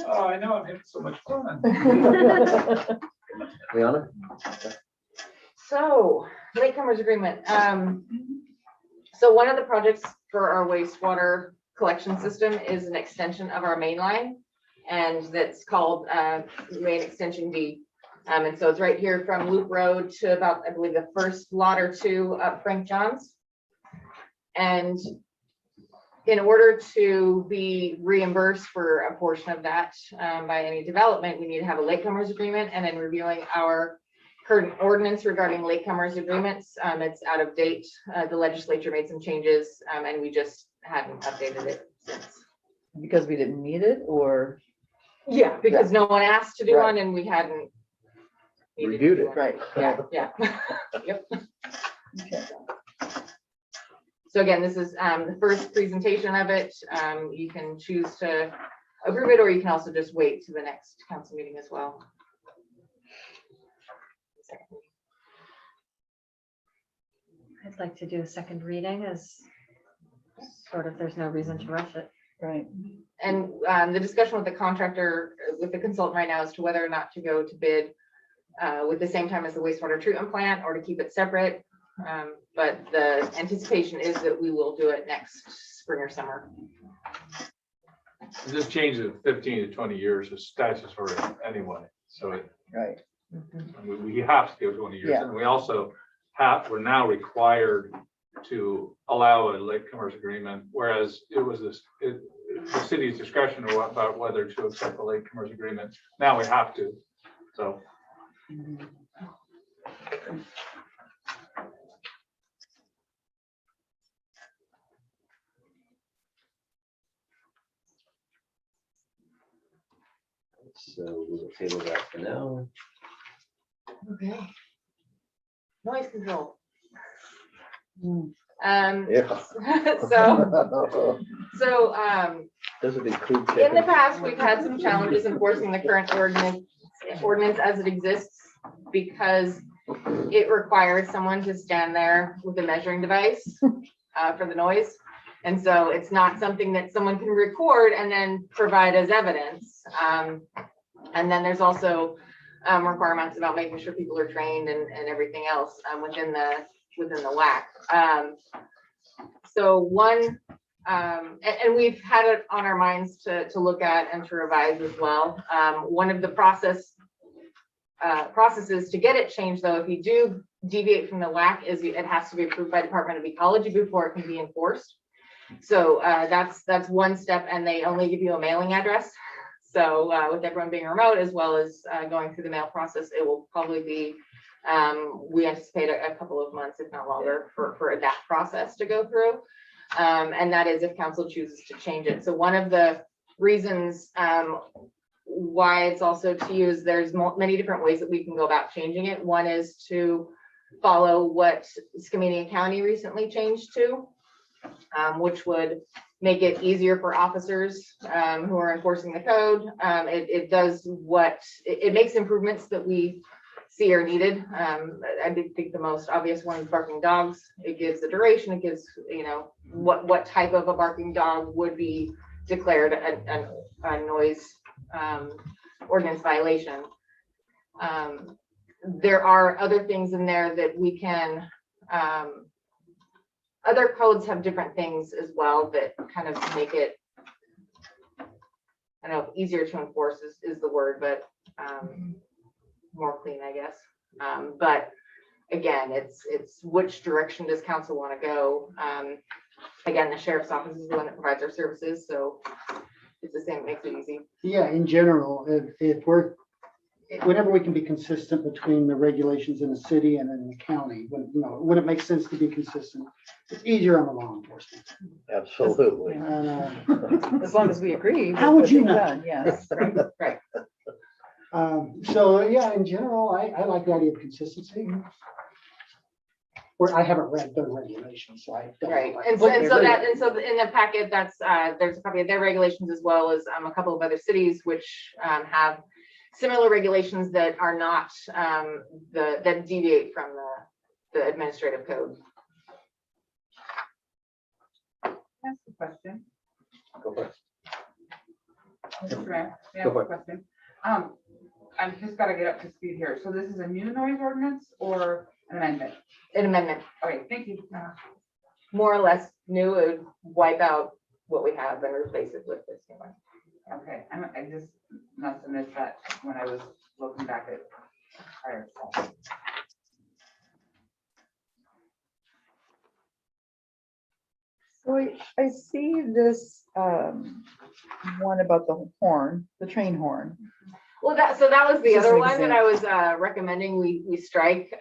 Oh, I know, I'm having so much fun. Liana? So, latecomers agreement. So one of the projects for our wastewater collection system is an extension of our main line. And that's called Main Extension D. And so it's right here from Loop Road to about, I believe, the first lot or two up Frank John's. And in order to be reimbursed for a portion of that by any development, we need to have a latecomers agreement. And in reviewing our current ordinance regarding latecomers agreements, it's out of date. The legislature made some changes and we just hadn't updated it since. Because we didn't need it, or? Yeah, because no one asked to do Right. one and we hadn't. needed to Reviewed do it. one. Right. Yeah, yeah. Yep. Okay. So again, this is the first presentation of it. You can choose to approve it, or you can also just wait to the next council meeting as well. I'd like to do a second reading as sort of, there's no reason to rush it. Right. And the discussion with the contractor, with the consultant right now as to whether or not to go to bid with the same time as the wastewater treatment plant or to keep it separate. But the anticipation is that we will do it next spring or summer. This changes 15 to 20 years is statutory anyway, so Right. we have to go 20 years. Yeah. And we also we're now required to allow a late commerce agreement, whereas it was the city's discretion about whether to accept a late commerce agreement. Now we have to, so. So we will table that for now. Okay. Noise control. Yeah. So, Does it include? in the chickens? past, we've had some challenges enforcing the current ordinance as it exists because it requires someone to stand there with a measuring device for the noise. And so it's not something that someone can record and then provide as evidence. And then there's also requirements about making sure people are trained and everything else within the WAC. So one, and we've had it on our minds to look at and to revise as well. One of the processes to get it changed, though, if you do deviate from the WAC, is it has to be approved by Department of Ecology before it can be enforced. So that's one step, and they only give you a mailing address. So with everyone being remote, as well as going through the mail process, it will probably be, we anticipate a couple of months, if not longer, for that process to go through. And that is if council chooses to change it. So one of the reasons why it's also to use, there's many different ways that we can go about changing it. One is to follow what Skamania County recently changed to, which would make it easier for officers who are enforcing the code. It does what, it makes improvements that we see are needed. I did think the most obvious one is barking dogs. It gives the duration, it gives, what type of a barking dog would be declared a noise ordinance violation. There are other things in there that we can, other codes have different things as well that kind of make it, I don't know, easier to enforce is the word, but more clean, I guess. But again, it's which direction does council want to go? Again, the sheriff's office is the one that provides our services, so it's the same, it makes it easy. Yeah, in general, whenever we can be consistent between the regulations in the city and in the county, when it makes sense to be consistent, it's easier on the law enforcement. Absolutely. And, As long as we agree. with How would what's you being know? done, Yes. Right. So yeah, in general, I like the idea of consistency. Where I haven't read the regulations, so I don't. know Right, what and so they in the packet, that's there's a copy of their regulations as well as a couple of other cities which have similar regulations that are not that deviate from the administrative code. Ask a question. Go for it. Mr. Mayor, may I Go ask for a it. question? I've just got to get up to speed here. So this is a new noise ordinance or an amendment? An amendment, Okay, thank you. more or less new, it would wipe out what we have and replace it with this new one. Okay, I just must have missed that when I was looking back at prior stuff. So I see this one about the horn, the train horn. Well, that was the Just other an one that I was recommending we strike.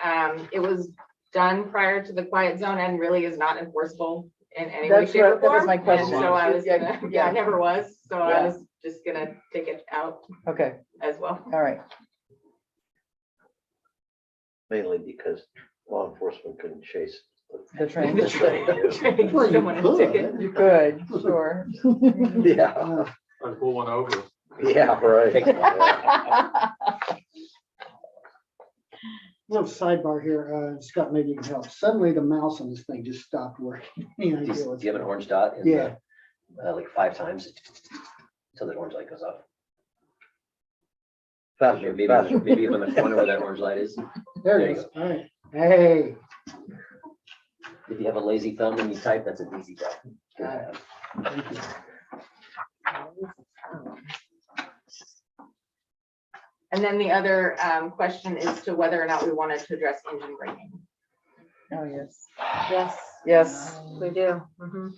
It was done prior to the quiet zone and really is not enforceable in any way, That's shape, or what- that was form. my And question. so I was gonna, yeah, it never was, so I Yeah. was just gonna take it out Okay, as well. all right. Mainly because law enforcement couldn't chase. The train. The train. Well, you Someone has could. taken- You could, sure. Yeah, I'd pull one over. yeah, right. Little sidebar here, Scott, maybe you can help. Suddenly the mouse on this thing just stopped working. Any Do idea you what's do you have an going on? orange dot? in Yeah. the, like 5 times, so the orange light goes off. Faster, Maybe, faster. maybe up in the corner where that orange light is. There There it you is. All right. Hey. If you have a lazy thumb and you type, that's an easy type. Thank you. And then the other question is to whether or not we wanted to address engine braking. Oh, yes. Yes, Yes, we do. Mhm.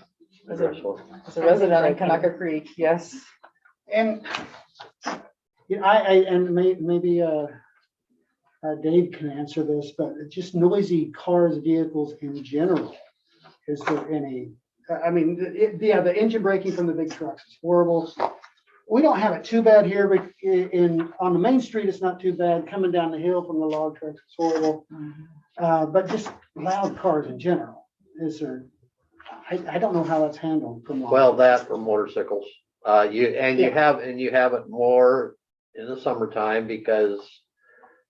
as a resident of Kanaka Creek, yes. And, you know, maybe, Dave can answer this, but just noisy cars, vehicles in general. Is there any, I mean, the engine braking from the big trucks is horrible. We don't have it too bad here, but on the main street, it's not too bad. Coming down the hill from the log trucks, it's horrible. But just loud cars in general, is there, I don't know how that's handled from. Well, that for motorcycles, you have it more in the summertime because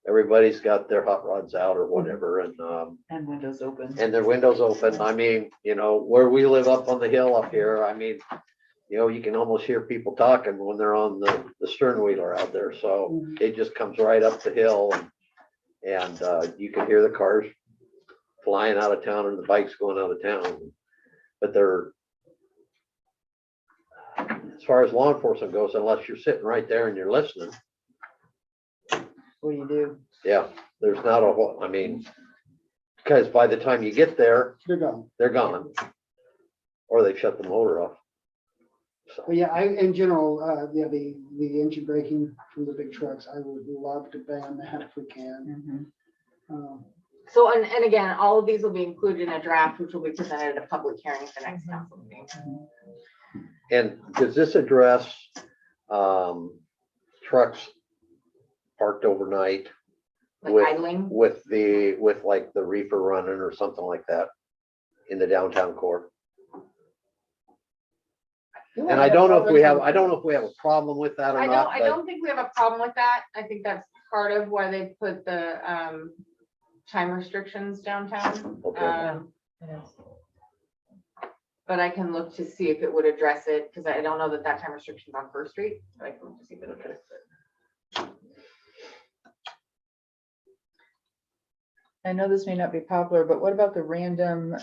everybody's got their hot rods out or whatever and windows open. and their windows open. I mean, you know, where we live up on the hill up here, I mean, you know, you can almost hear people talking when they're on the stern wheeler out there. So it just comes right up the hill and you can hear the cars flying out of town and the bikes going out of town. But they're, as far as law enforcement goes, unless you're sitting right there and you're listening, What do you do? yeah, there's not a whole, I mean, because by the time you get there, They're gone. they're gone. Or they shut the motor off. But yeah, in general, yeah, the engine braking from the big trucks, I would love to ban that if we can. So, and again, all of these will be included in a draft, which will be presented at a public hearing at the next council meeting. And does this address trucks parked overnight Like idling. with like the reefer running or something like that in the downtown core? And I don't know if we have a problem with that or not. I don't think we have a problem with that. I think that's part of why they put the time restrictions downtown. Okay. But I can look to see if it would address it, because I don't know that time restriction is on First Street. So I can look to see if it addresses it. I know this may not be popular, but what about the random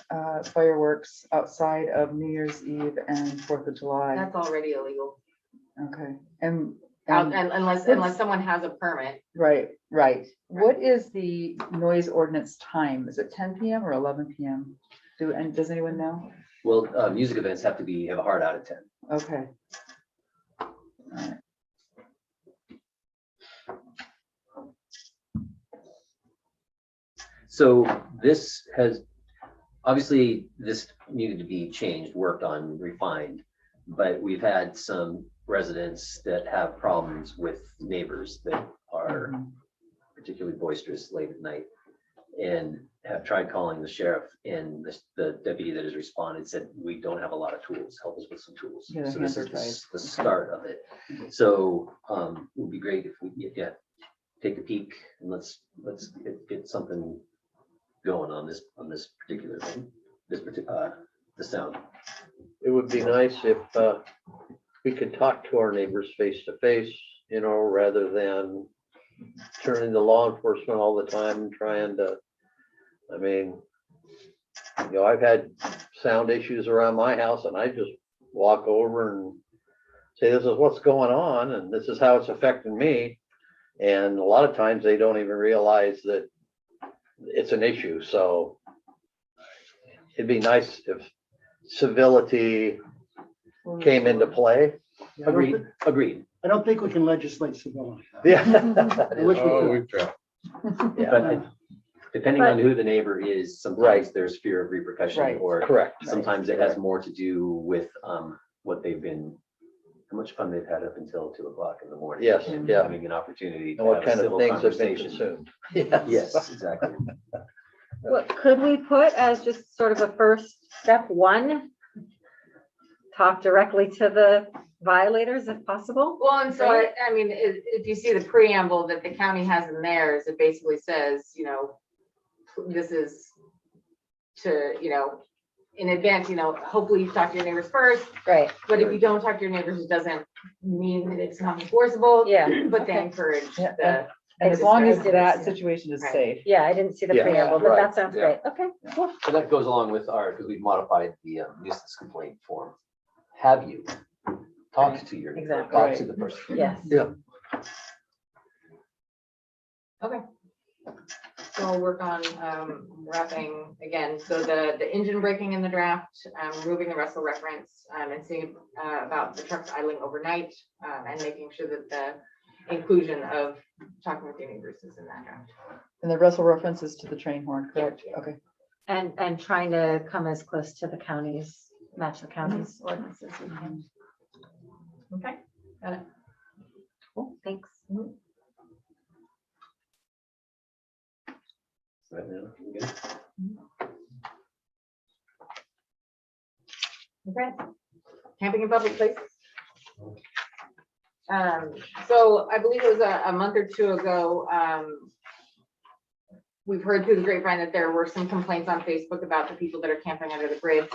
fireworks outside of New Year's Eve and 4th of July? That's already illegal. Okay, and Unless someone has a permit. right. What is the noise ordinance time? Is it 10 PM or 11 PM? Does anyone know? Well, music events have a hard out at 10. Okay. All right. So this needed to be changed, worked on, refined, but we've had some residents that have problems with neighbors that are particularly boisterous late at night and have tried calling the sheriff, and the deputy that has responded said, we don't have a lot of tools, help us with some tools. Yeah, So this is hands the start of it. So it would be great if we take a peek and let's get something going on this particular thing, the sound. It would be nice if we could talk to our neighbors face to face, you know, rather than turning to law enforcement all the time and trying to, I mean, you know, I've had sound issues around my house and I just walk over and say, this is what's going on and this is how it's affecting me. And a lot of times they don't even realize that it's an issue. So it'd be nice if civility came into play. Agreed. I don't think we can legislate civility. Yeah. I wish we could. we've tried. But depending on who the neighbor is, sometimes there's fear of repercussion, Right. or Correct. sometimes it has more to do with what they've been, how much fun they've had up until 2 o'clock in the morning. Yes, and yeah. having an opportunity to And what have a kind of civil things have been conversation. consumed. Yes, exactly. What could we put as just sort of a first step one? Talk directly to the violators if possible? Well, and so I mean, if you see the preamble that the county has in theirs, it basically says, you know, this is to, you know, in advance, hopefully you talk to your neighbors first, Right, but if you don't talk to your neighbors, it doesn't mean that it's not enforceable. yeah. But they okay. encourage Yeah, the. And as long as the that discussion. situation is Right. safe. Yeah, I didn't see the Yeah, preamble, but right, that sounds yeah. great. Okay, cool. So that goes along with because we've modified the nuisance complaint form. Have you talked to your, Exactly. talked to the person? Yes. So we'll work on wrapping again, so the engine braking in the draft, removing the Russell reference, and seeing about the trucks idling overnight, and making sure that the inclusion of talking with your neighbors is in that draft. And the Russell references to the train horn, correct? Okay. And trying to come as close to the counties, match the county's ordinances. we can. Okay, got it. Cool, thanks. Right now, we good? Okay. Camping in public places. So I believe it was a month or two ago, we've heard through the grapevine that there were some complaints on Facebook about the people that are camping under the bridge.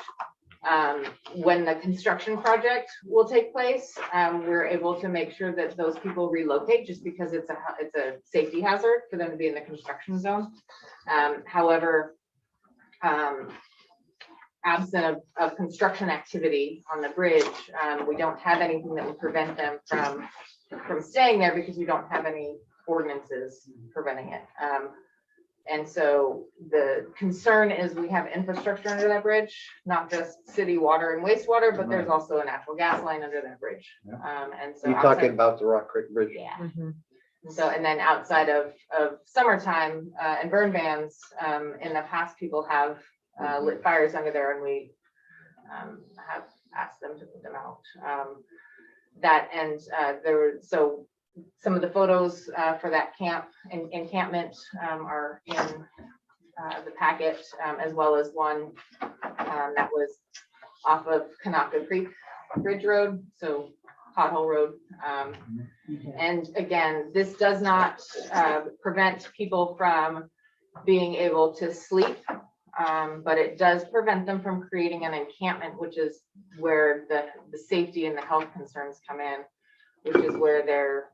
When the construction project will take place, we're able to make sure that those people relocate just because it's a safety hazard for them to be in the construction zone. However, absent of construction activity on the bridge, we don't have anything that would prevent them from staying there because we don't have any ordinances preventing it. And so the concern is we have infrastructure under that bridge, not just city water and wastewater, but there's also a natural gas line under that bridge. And so You outside- talking about the Rock Creek Bridge? Yeah. Mhm. So, and then outside of summertime and burn bans, in the past, people have lit fires under there and we have asked them to put them out. That and so some of the photos for that encampment are in the packet, as well as one that was off of Kanaka Creek Bridge Road, so Pothole Road. And again, this does not prevent people from being able to sleep, but it does prevent them from creating an encampment, which is where the safety and the health concerns come in, which is where they're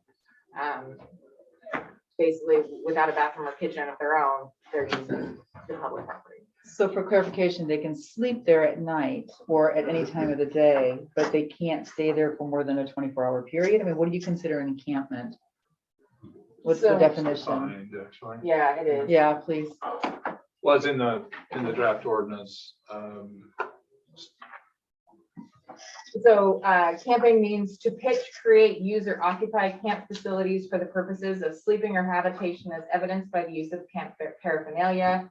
basically without a bathroom or kitchen of their own, they're using the public property. So for clarification, they can sleep there at night or at any time of the day, but they can't stay there for more than a 24-hour period? I mean, what do you consider an encampment? What's the So- definition? Fine, actually. Yeah, it is. Yeah, please. Was in the draft ordinance. So camping means to pitch, create, use, or occupy camp facilities for the purposes of sleeping or habitation as evidenced by the use of camp paraphernalia.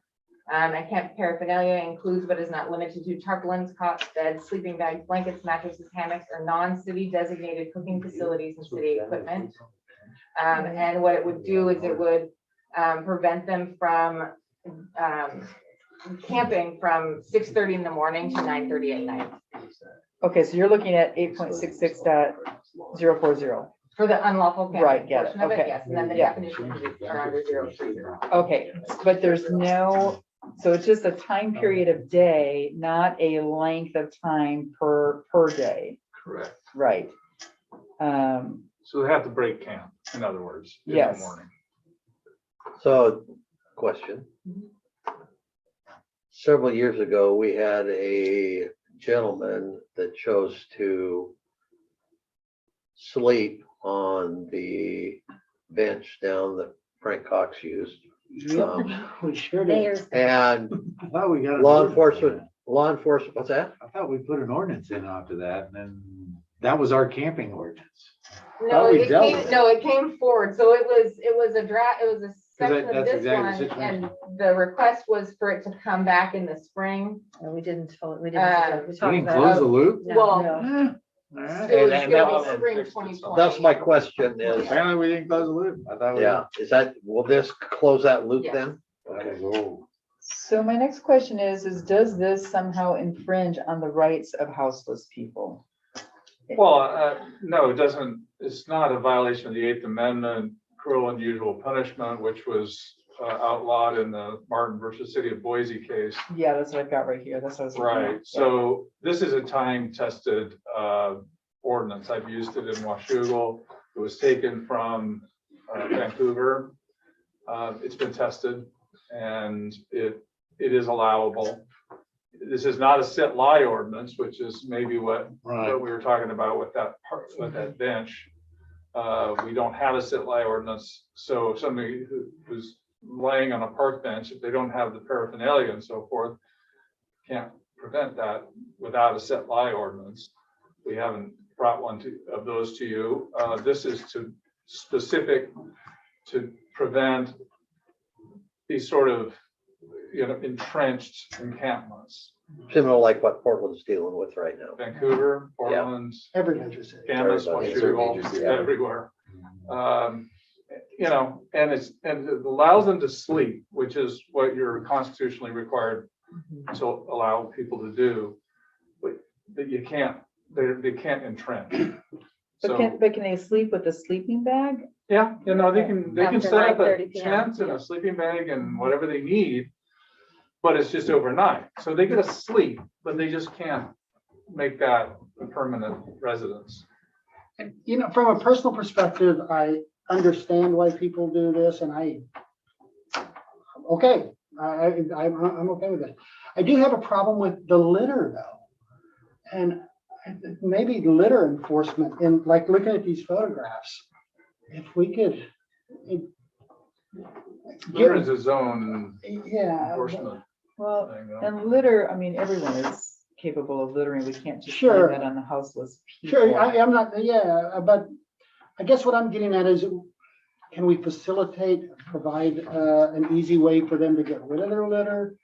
And camp paraphernalia includes but is not limited to tarpaulins, cots, beds, sleeping bags, blankets, mattresses, hammocks, or non-city designated cooking facilities and city equipment. And what it would do is it would prevent them from camping from 6:30 in the morning to 9:30 at night. Okay, so you're looking at 8.66.040. For the unlawful Right, camping get it, portion of it, okay. yes, and then the Yeah. definitions are under 030. Okay, but there's no, so it's just a time period of day, not a length of time per day, Correct. right? So they have to break camp, in other words, in the Yes. morning. So, question. Several years ago, we had a gentleman that chose to sleep on the bench down that Frank Cox used. We sure did. Mayor's. And I thought we got. an law ordinance enforcement, on what's that? that. I thought we put an ordinance in after that, and then that was our camping ordinance. No, Thought we it dealt came, with it. no, it came forward, so it was a draft, it was a section of that's this exactly the one, situation. and the request was for it to come back in the spring. We didn't, we Uh, didn't. We didn't close the loop? No. Well, No. All right. it was And gonna that be was- spring 2020. That's my question is, Apparently we didn't close the loop. I thought we. yeah, is that, will this close that loop Yes. then? Okay, go. So my next question is does this somehow infringe on the rights of houseless people? Well, no, it doesn't. It's not a violation of the Eighth Amendment, cruel and unusual punishment, which was outlawed in the Martin versus City of Boise case. Yeah, that's what I've got right here. That's what I was. looking at. Right, so this is a time-tested ordinance. I've used it in Washougal. It was taken from Vancouver. It's been tested and it is allowable. This is not a sit lie ordinance, which is maybe what we were talking about with that part, with that bench. We don't have a sit lie ordinance. So if somebody who's laying on a park bench, if they don't have the paraphernalia and so forth, can't prevent that without a sit lie ordinance. We haven't brought one of those to you. This is specific to prevent these sort of, entrenched encampments. Similar like what Portland's dealing with right now. Vancouver, Portland, Every major city. Camas, Everybody. Washougal, everywhere. And it allows them to sleep, which is what you're constitutionally required to allow people to do. But you can't, they can't entrench. But can they sleep with a sleeping bag? Yeah, they can After set up a 9:30 p.m. tent and a sleeping bag and whatever they need, but it's just overnight. So they get to sleep, but they just can't make that a permanent residence. And, from a personal perspective, I understand why people do this and I'm okay with it. I do have a problem with the litter though. And maybe litter enforcement in like looking at these photographs, if we could. There is a zone Yeah. enforcement Well, thing, though. and litter, I mean, everyone is capable of littering. We can't just Sure. blame that on the houseless people. Sure, I'm not, but I guess what I'm getting at is, can we provide an easy way for them to get rid of their litter?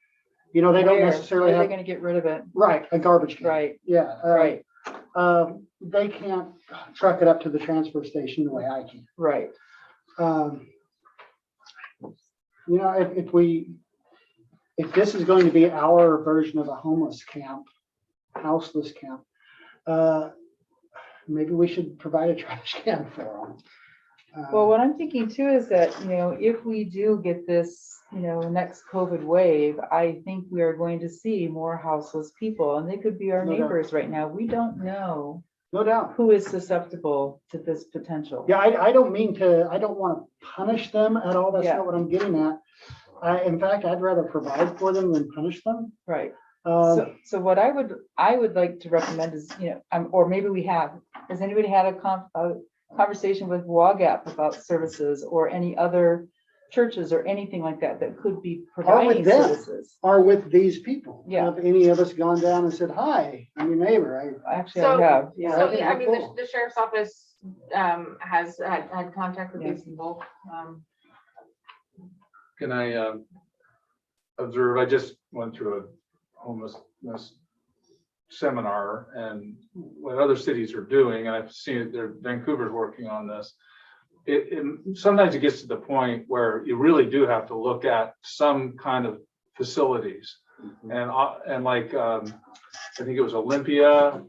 They don't Where necessarily are they have, gonna get rid of it? right, a garbage can. Right, Yeah. right, They can't truck it up to the transfer station the way I can. right. If this is going to be our version of a homeless camp, houseless camp, maybe we should provide a trash can for them. Well, what I'm thinking too is that, if we do get this, next COVID wave, I think we are going to see more houseless people and they could be our No doubt. neighbors right now. We don't know No doubt. who is susceptible to this potential. Yeah, I don't want to punish them at all. That's Yeah. not what I'm getting at. In fact, I'd rather provide for them than punish them. Right. So what I would like to recommend is, or maybe we have, has anybody had a conversation with WAGAP about services or any other churches or anything like that that could be providing them. services? Are with these people. Yeah. Have any of us gone down and said, hi, I'm your neighbor? Actually, So- I have, yeah. So, Okay, I mean, cool. the sheriff's office, has had contact with Yeah. these people. Can I observe? I just went through a homelessness seminar and what other cities are doing, and I've seen it. Vancouver's working on this. Sometimes it gets to the point where you really do have to look at some kind of facilities, and like I think it was Olympia,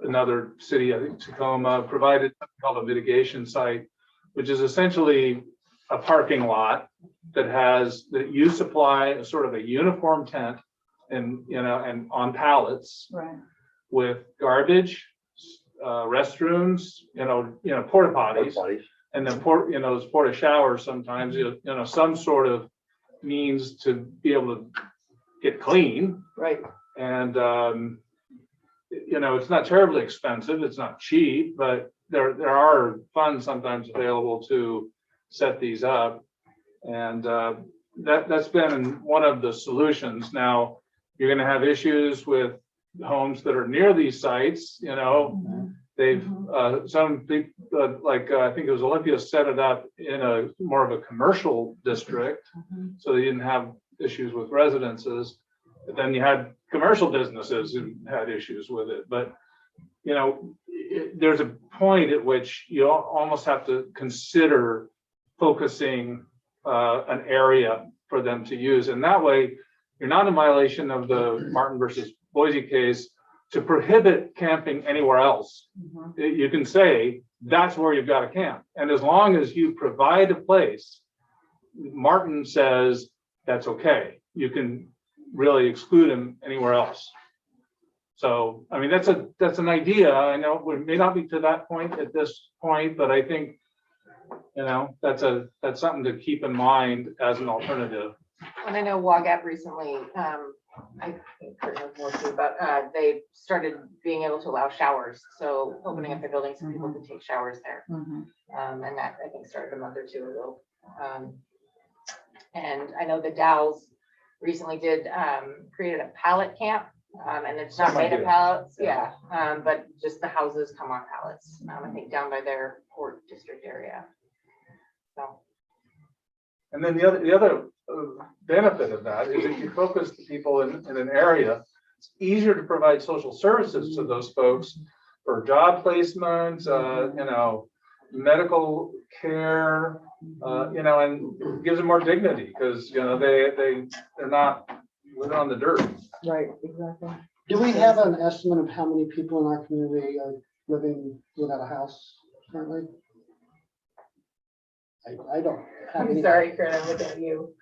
another city, I think Tacoma, provided something called a mitigation site, which is essentially a parking lot that you supply a sort of a uniform tent and on pallets Right. with garbage, restrooms, porta potties, Everybody's. and then those porta showers sometimes, some sort of means to be able to get clean. Right. And, it's not terribly expensive. It's not cheap, but there are funds sometimes available to set these up. And that's been one of the solutions. Now, you're going to have issues with homes that are near these sites, they've, some people, I think it was Olympia, set it up in a more of a commercial district. So they didn't have issues with residences. But then you had commercial businesses who had issues with it. But, there's a point at which you almost have to consider focusing an area for them to use. And that way, you're not in violation of the Martin versus Boise case to prohibit camping anywhere else. You can say that's where you've got to camp. And as long as you provide a place Martin says that's okay. You can really exclude them anywhere else. So, I mean, that's an idea. I know it may not be to that point at this point, but I think, that's something to keep in mind as an alternative. And I know WAGAP recently, I think Kurt knows more too, but they started being able to allow showers. So opening up the building so people could take showers there. Mhm. And that I think started a month or two ago. And I know the Dows recently created a pallet camp. And it's not made of pallets, yeah, but just the houses come on pallets, I think down by their port district area. So. And then the other benefit of that is if you focus the people in an area, it's easier to provide social services to those folks for job placements, medical care, and gives them more dignity because, they're not living on the dirt. Right, exactly. Do we have an estimate of how many people in our community are living without a house currently? I don't have any. I'm sorry, Kurt, I'm looking at you.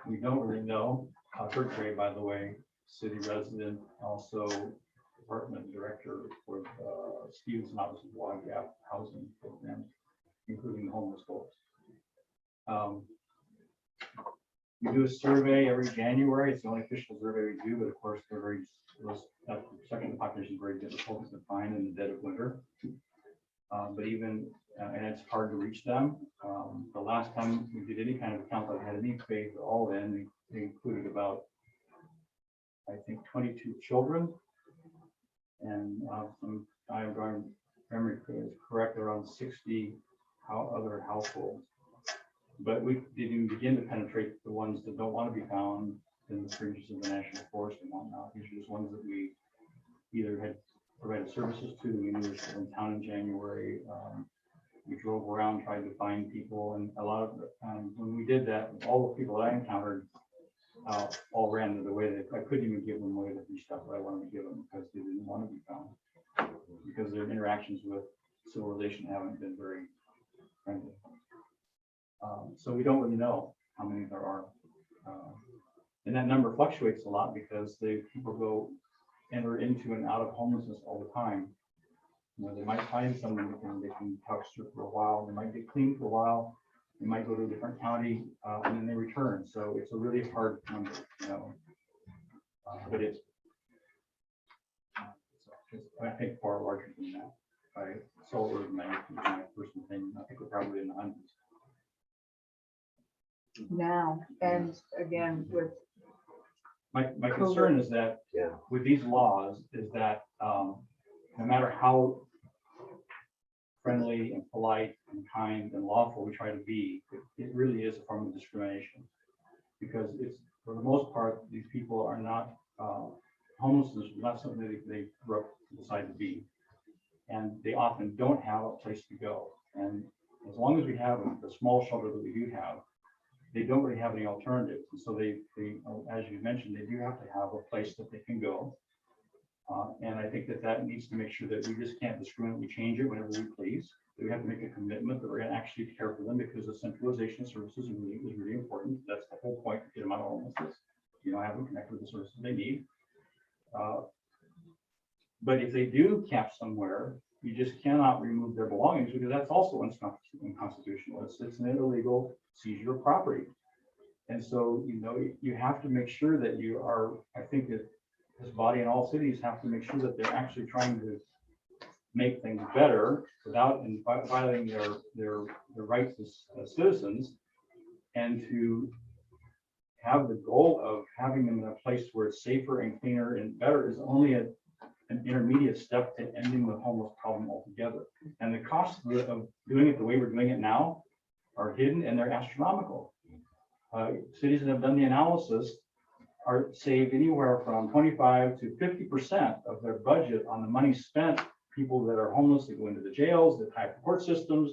We don't really know. Kurt Gray, by the way, city resident, also department director for Stevenson Office of WAGAP housing program, including homeless folks. We do a survey every January. It's the only official survey we do, but of course, that second the population is very difficult to find in the dead of winter. But even, and it's hard to reach them. The last time we did any kind of count that had any faith at all in, they included about, I think, 22 children. And I'm going, memory is correct, around 60 other households. But we didn't begin to penetrate the ones that don't want to be found in the fringes of the national forest and whatnot. These are just ones that we either had provided services to. We knew were still in town in January. We drove around, tried to find people, and a lot of when we did that, all the people that I encountered all ran the way that I couldn't even give them away the free stuff that I wanted to give them because they didn't want to be found, because their interactions with civilization haven't been very friendly. So we don't really know how many there are. And that number fluctuates a lot because people enter into and out of homelessness all the time. They might find someone they can talk to for a while. They might get clean for a while. They might go to a different county and then they return. So it's a really hard number, but it's I think far larger than that. By solar magnitude, my personal opinion, I think we're probably in the hundreds. Now, and again, with my concern is that with these laws is that no matter how friendly and polite and kind and lawful we try to be, it really is a form of discrimination, because it's, for the most part, these people are not homelessness is not something that they decide to be, and they often don't have a place to go. And as long as we have the small shelter that we do have, they don't really have any alternatives. And so they, as you mentioned, they do have to have a place that they can go. And I think that needs to make sure that we just can't discriminately change it whenever we please. We have to make a commitment that we're going to actually care for them, because the centralization of services is really important. That's the whole point to get them out of homelessness. Have them connect with the services they need. But if they do camp somewhere, you just cannot remove their belongings, because that's also unconstitutional. It's an illegal seizure of property. And so, you have to make sure that you are, I think that this body in all cities have to make sure that they're actually trying to make things better without violating their rights as citizens, and to have the goal of having them in a place where it's safer and cleaner and better is only an intermediate step to ending the homeless problem altogether. And the costs of doing it the way we're doing it now are hidden, and they're astronomical. Cities that have done the analysis are saved anywhere from 25 to 50% of their budget on the money spent. People that are homeless, they go into the jails, the high court systems.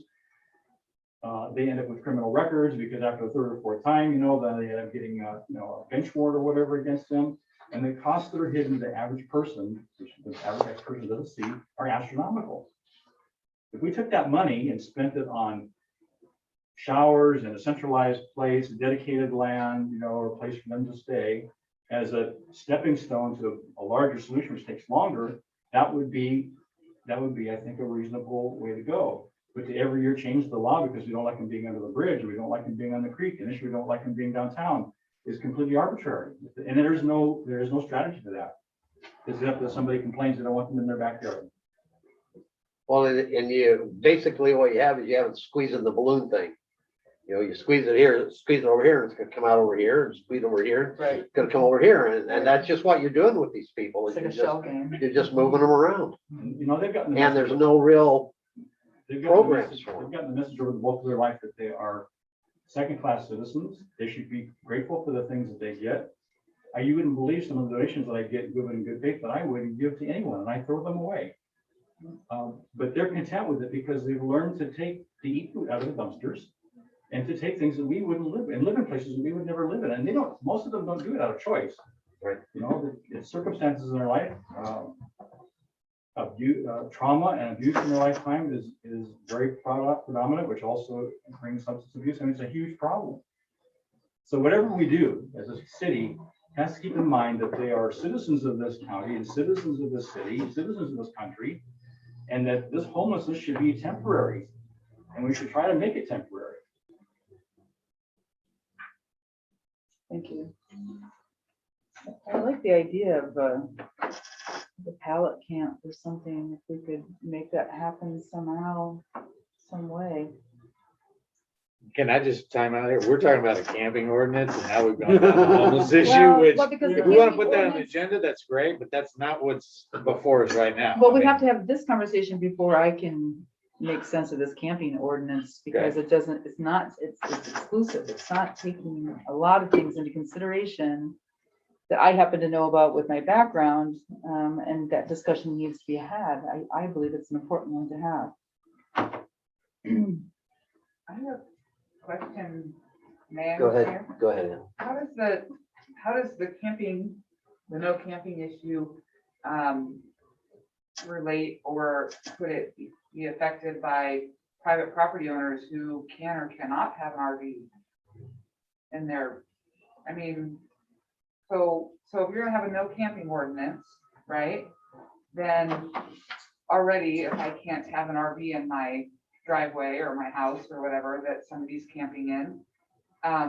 They end up with criminal records because after the third or fourth time, then they end up getting a bench warrant or whatever against them. And the costs that are hidden to the average person, which the average person doesn't see, are astronomical. If we took that money and spent it on showers and a centralized place, dedicated land, or a place for them to stay as a stepping stone to a larger solution, which takes longer, that would be, I think, a reasonable way to go. But to every year change the law because we don't like them being under the bridge, or we don't like them being on the creek, and we don't like them being downtown is completely arbitrary. And there is no strategy to that. It's up to somebody complains they don't want them in their backyard. Well, and you, basically what you have is you have it squeezing the balloon thing. You squeeze it here, squeeze it over here, and it's gonna come out over here, and squeeze over here, Right. it's gonna come over here, and that's just what you're doing with these people. It's like You're a just- shell game. You're just moving them around, They've gotten. and there's no real They've gotten the programs message- for them. They've gotten the message over the bulk of their life that they are second-class citizens. They should be grateful for the things that they get. You wouldn't believe some of the donations that I get given in good faith that I wouldn't give to anyone, and I throw them away. But they're content with it because they've learned to eat food out of the dumpsters and to take things that we wouldn't live in places that we would never live in. And most of them don't do it out of choice. Right. It's circumstances in their life. Trauma and abuse in their lifetime is very predominant, which also brings substance abuse, and it's a huge problem. So whatever we do as a city has to keep in mind that they are citizens of this county and citizens of this city, citizens of this country, and that this homelessness should be temporary, and we should try to make it temporary. Thank you. I like the idea of the pallet camp or something, if we could make that happen somehow, some way. Can I just time out here? We're talking about a camping ordinance and now we've gone down the homeless issue, Well, which well, because the if we want to camping put that on the ordinance- agenda, that's great, but that's not what's before us right now. Well, we have to have this conversation before I can make sense of this camping ordinance, because it's exclusive. It's not taking a lot of things into consideration that I happen to know about with my background, and that discussion needs to be had. I believe it's an important one to have. I have a question. May I? Go Chair? ahead, go ahead. Ann. How does the no camping issue relate, or could it be affected by private property owners who can or cannot have an RV in their, so if you're gonna have a no camping ordinance, right? Then already, if I can't have an RV in my driveway or my house or whatever that somebody's camping in,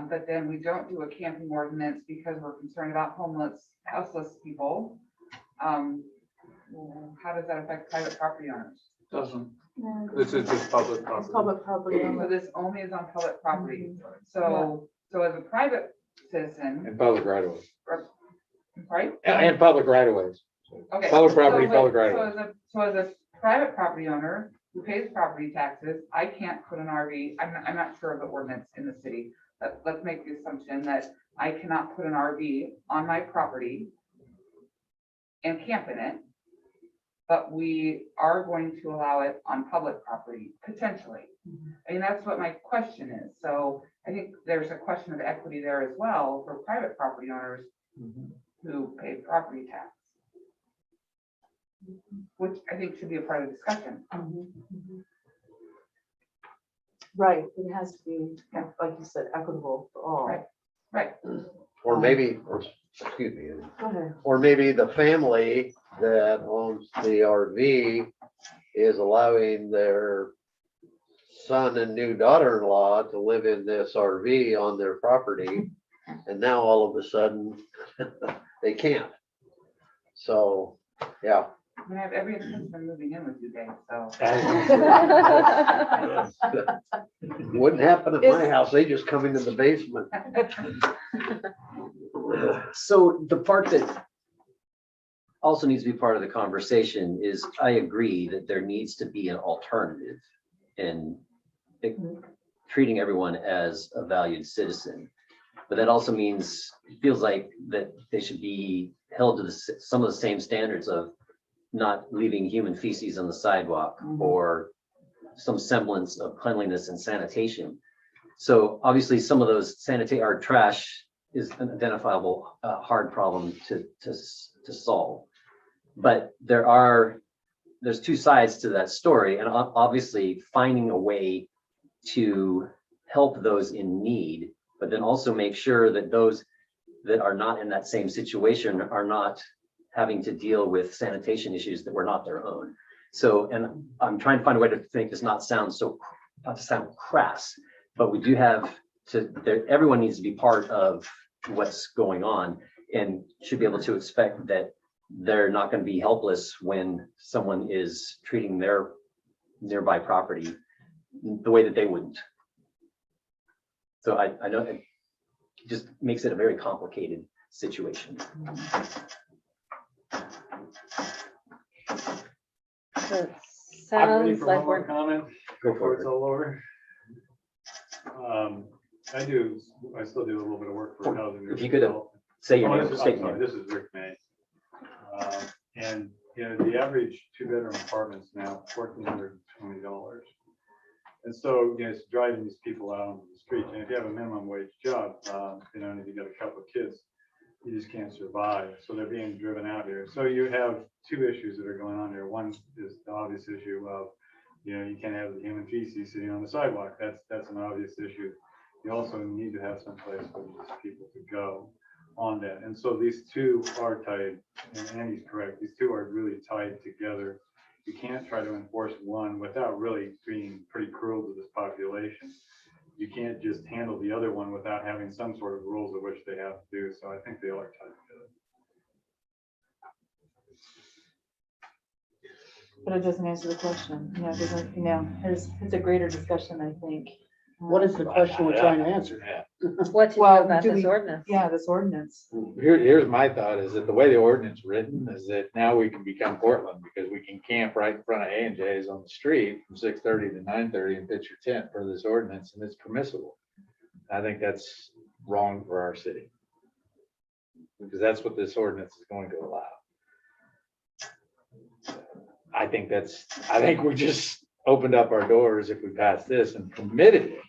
but then we don't do a camping ordinance because we're concerned about houseless people. How does that affect private property owners? Doesn't, this is just public property. Public property. So this only is on public property. So as a private citizen, And public right of ways. right? And public right of ways. Okay. Public property, so public right so of ways. So as a private property owner who pays property taxes, I can't put an RV, I'm not sure of the ordinance in the city, but let's make the assumption that I cannot put an RV on my property and camp in it, but we are going to allow it on public property, potentially. I mean, that's what my question is. So I think there's a question of equity there as well for private property owners who pay property tax, which I think should be a part of the discussion. Right, it has to be, like you said, equitable for all. Right. Right. or maybe, excuse me, Go ahead. or maybe the family that owns the RV is allowing their son and new daughter-in-law to live in this RV on their property. And now all of a sudden, they can't. So, yeah. I mean, I have every intention of moving in with you, Dave, so. Wouldn't happen at my house. They just come into the basement. So the part that also needs to be part of the conversation is, I agree that there needs to be an alternative in treating everyone as a valued citizen. But that also means, it feels like that they should be held to some of the same standards of not leaving human feces on the sidewalk or some semblance of cleanliness and sanitation. So obviously some of those our trash is an identifiable hard problem to solve. But there's two sides to that story, and obviously finding a way to help those in need, but then also make sure that those that are not in that same situation are not having to deal with sanitation issues that were not their own. So, and I'm trying to find a way to make this not to sound crass, but we do have to, everyone needs to be part of what's going on and should be able to expect that they're not going to be helpless when someone is treating their nearby property the way that they wouldn't. So I know it just makes it a very complicated situation. So it I'm ready sounds for like one more we're, comment Go before for it's it. all over. I still do a little bit of work for housing. If you could say your name, I'm state your sorry, name. this is Rick May. And, you know, the average 2-bedroom apartment's now $1,420. And so, you know, it's driving these people out onto the street. And if you have a minimum wage job, you know, and if you got a couple of kids, you just can't survive. So they're being driven out here. So you have two issues that are going on here. One is the obvious issue of, you know, you can't have the human feces sitting on the sidewalk. That's an obvious issue. You also need to have some place for these people to go on that. And so these two are tied, and Andy's correct. These two are really tied together. You can't try to enforce one without really being pretty cruel to this population. You can't just handle the other one without having some sort of rules of which they have to do. So I think they are tied together. But it doesn't answer the question. You know, it doesn't, you know, it's a greater discussion, I think. What is the question we're trying to answer? what to do Well, about do this we- ordinance? Yeah, this ordinance. Here's my thought is that the way the ordinance written is that now we can become Portland because we can camp right in front of A&J's on the street from 6:30 to 9:30 and pitch your tent for this ordinance, and it's permissible. I think that's wrong for our city. Because that's what this ordinance is going to allow. I think we just opened up our doors if we pass this and permitted it.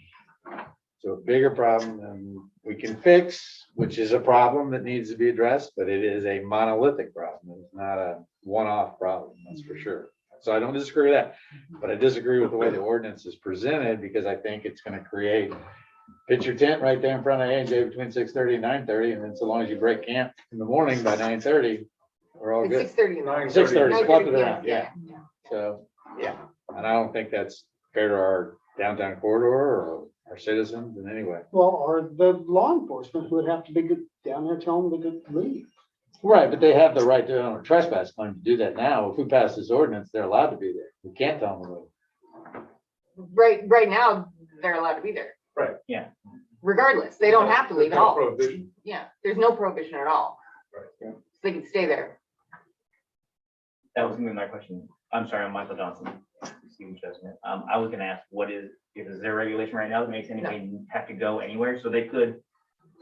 So a bigger problem than we can fix, which is a problem that needs to be addressed, but it is a monolithic problem. It's not a one-off problem, that's for sure. So I don't disagree with that, but I disagree with the way the ordinance is presented because I think it's going to create, pitch your tent right there in front of A&J between 6:30 and 9:30, and then so long as you break camp in the morning by 9:30, we're all It's good. 6:30 in the morning. 6:30, swap it 9:30, around, yeah. So, yeah, and I don't think that's fair to our downtown corridor or our citizens in any way. Well, or the law enforcement who would have to be down there telling them to leave. Right, but they have the right to own a trespass claim to do that now. If we pass this ordinance, they're allowed to be there. We can't tell them to leave. Right now, they're allowed to be there. Right. Yeah. Regardless, they don't have to leave at No all. prohibition. Yeah, there's no prohibition at all. Right. They can stay there. That was gonna be my question. I'm sorry, I'm Michael Johnson, Stephen Chestnut. I was gonna ask, is there regulation right now that makes anybody have to go anywhere? So they could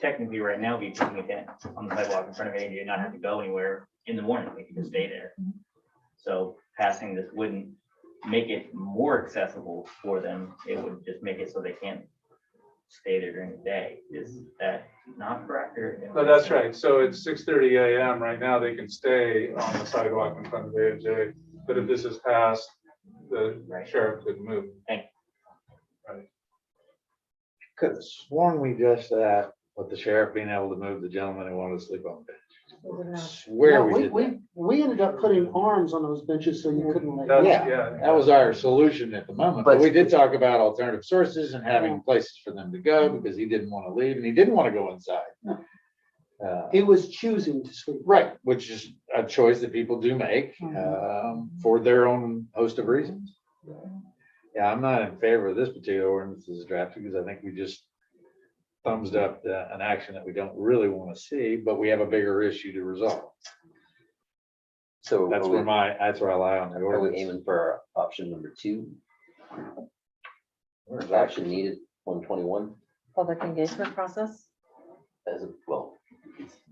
technically right now be pitching a tent on the sidewalk in front of A&J and not have to go anywhere in the morning. They could just stay there. So passing this wouldn't make it more accessible for them. It would just make it so they can't stay there during the day. Is that not correct? No, that's right. So it's 6:30 a.m. right now, they can stay on the sidewalk in front of A&J. But if this is passed, the sheriff could move. Could have sworn we just with the sheriff being able to move the gentleman who wanted to sleep on the bench. Swear No, we did that. we ended up putting arms on those benches so you couldn't. That's- Yeah, that was our solution at the moment, but But- we did talk about alternative sources and having places for them to go because he didn't want to leave and he didn't want to go inside. It was choosing to sleep. Right, which is a choice that people do make for their own host of reasons. Yeah, I'm not in favor of this particular ordinance as drafted because I think we just thumbs up an action that we don't really want to see, but we have a bigger issue to resolve. So That's where I lie on the are we ordinance. aiming for option number 2? Or is action needed 121? Public engagement process? Well,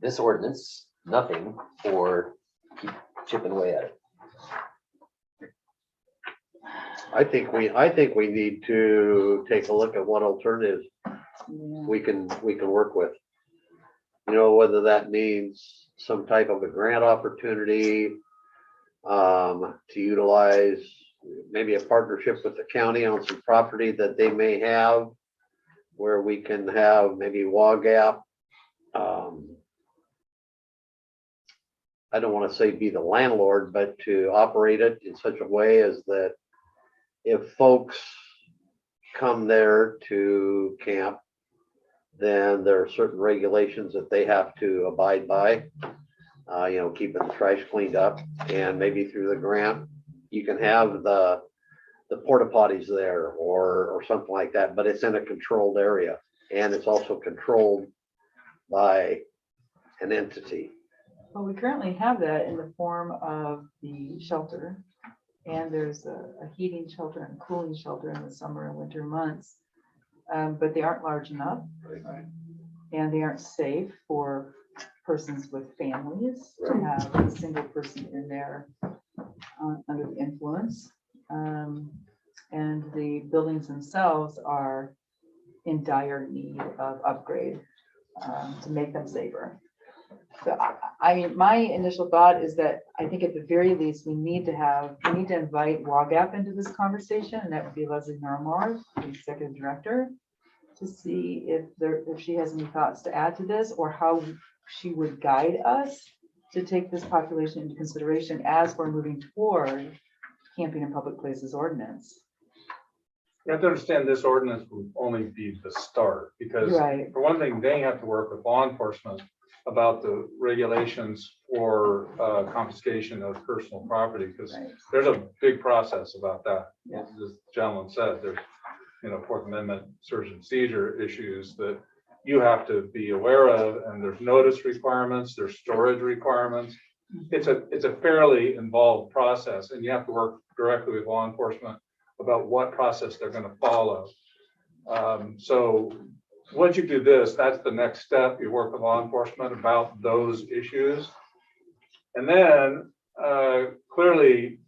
this ordinance, nothing, or keep chipping away at it. I think we need to take a look at what alternatives we can work with. You know, whether that means some type of a grant opportunity, to utilize maybe a partnership with the county on some property that they may have, where we can have maybe WAGAP. I don't want to say be the landlord, but to operate it in such a way as that if folks come there to camp, then there are certain regulations that they have to abide by. Keeping the trash cleaned up, and maybe through the grant, you can have the porta potties there or something like that, but it's in a controlled area, and it's also controlled by an entity. Well, we currently have that in the form of the shelter. And there's a heating shelter and cooling shelter in the summer and winter months. But they aren't large enough. And they aren't safe for persons with families to have a single person in there under the influence. And the buildings themselves are in dire need of upgrade to make them safer. So I mean, my initial thought is that I think at the very least, we need to invite WAGAP into this conversation, and that would be Leslie Narmore, the executive director, to see if she has any thoughts to add to this, or how she would guide us to take this population into consideration as we're moving toward camping in public places ordinance. You have to understand this ordinance will only be the start, because Right. for one thing, they have to work with law enforcement about the regulations for confiscation of personal property, because there's a big process about that. Yeah. As this gentleman said, there's, Fourth Amendment search and seizure issues that you have to be aware of, and there's notice requirements, there's storage requirements. It's a fairly involved process, and you have to work directly with law enforcement about what process they're going to follow. So once you do this, that's the next step. You work with law enforcement about those issues. And then clearly,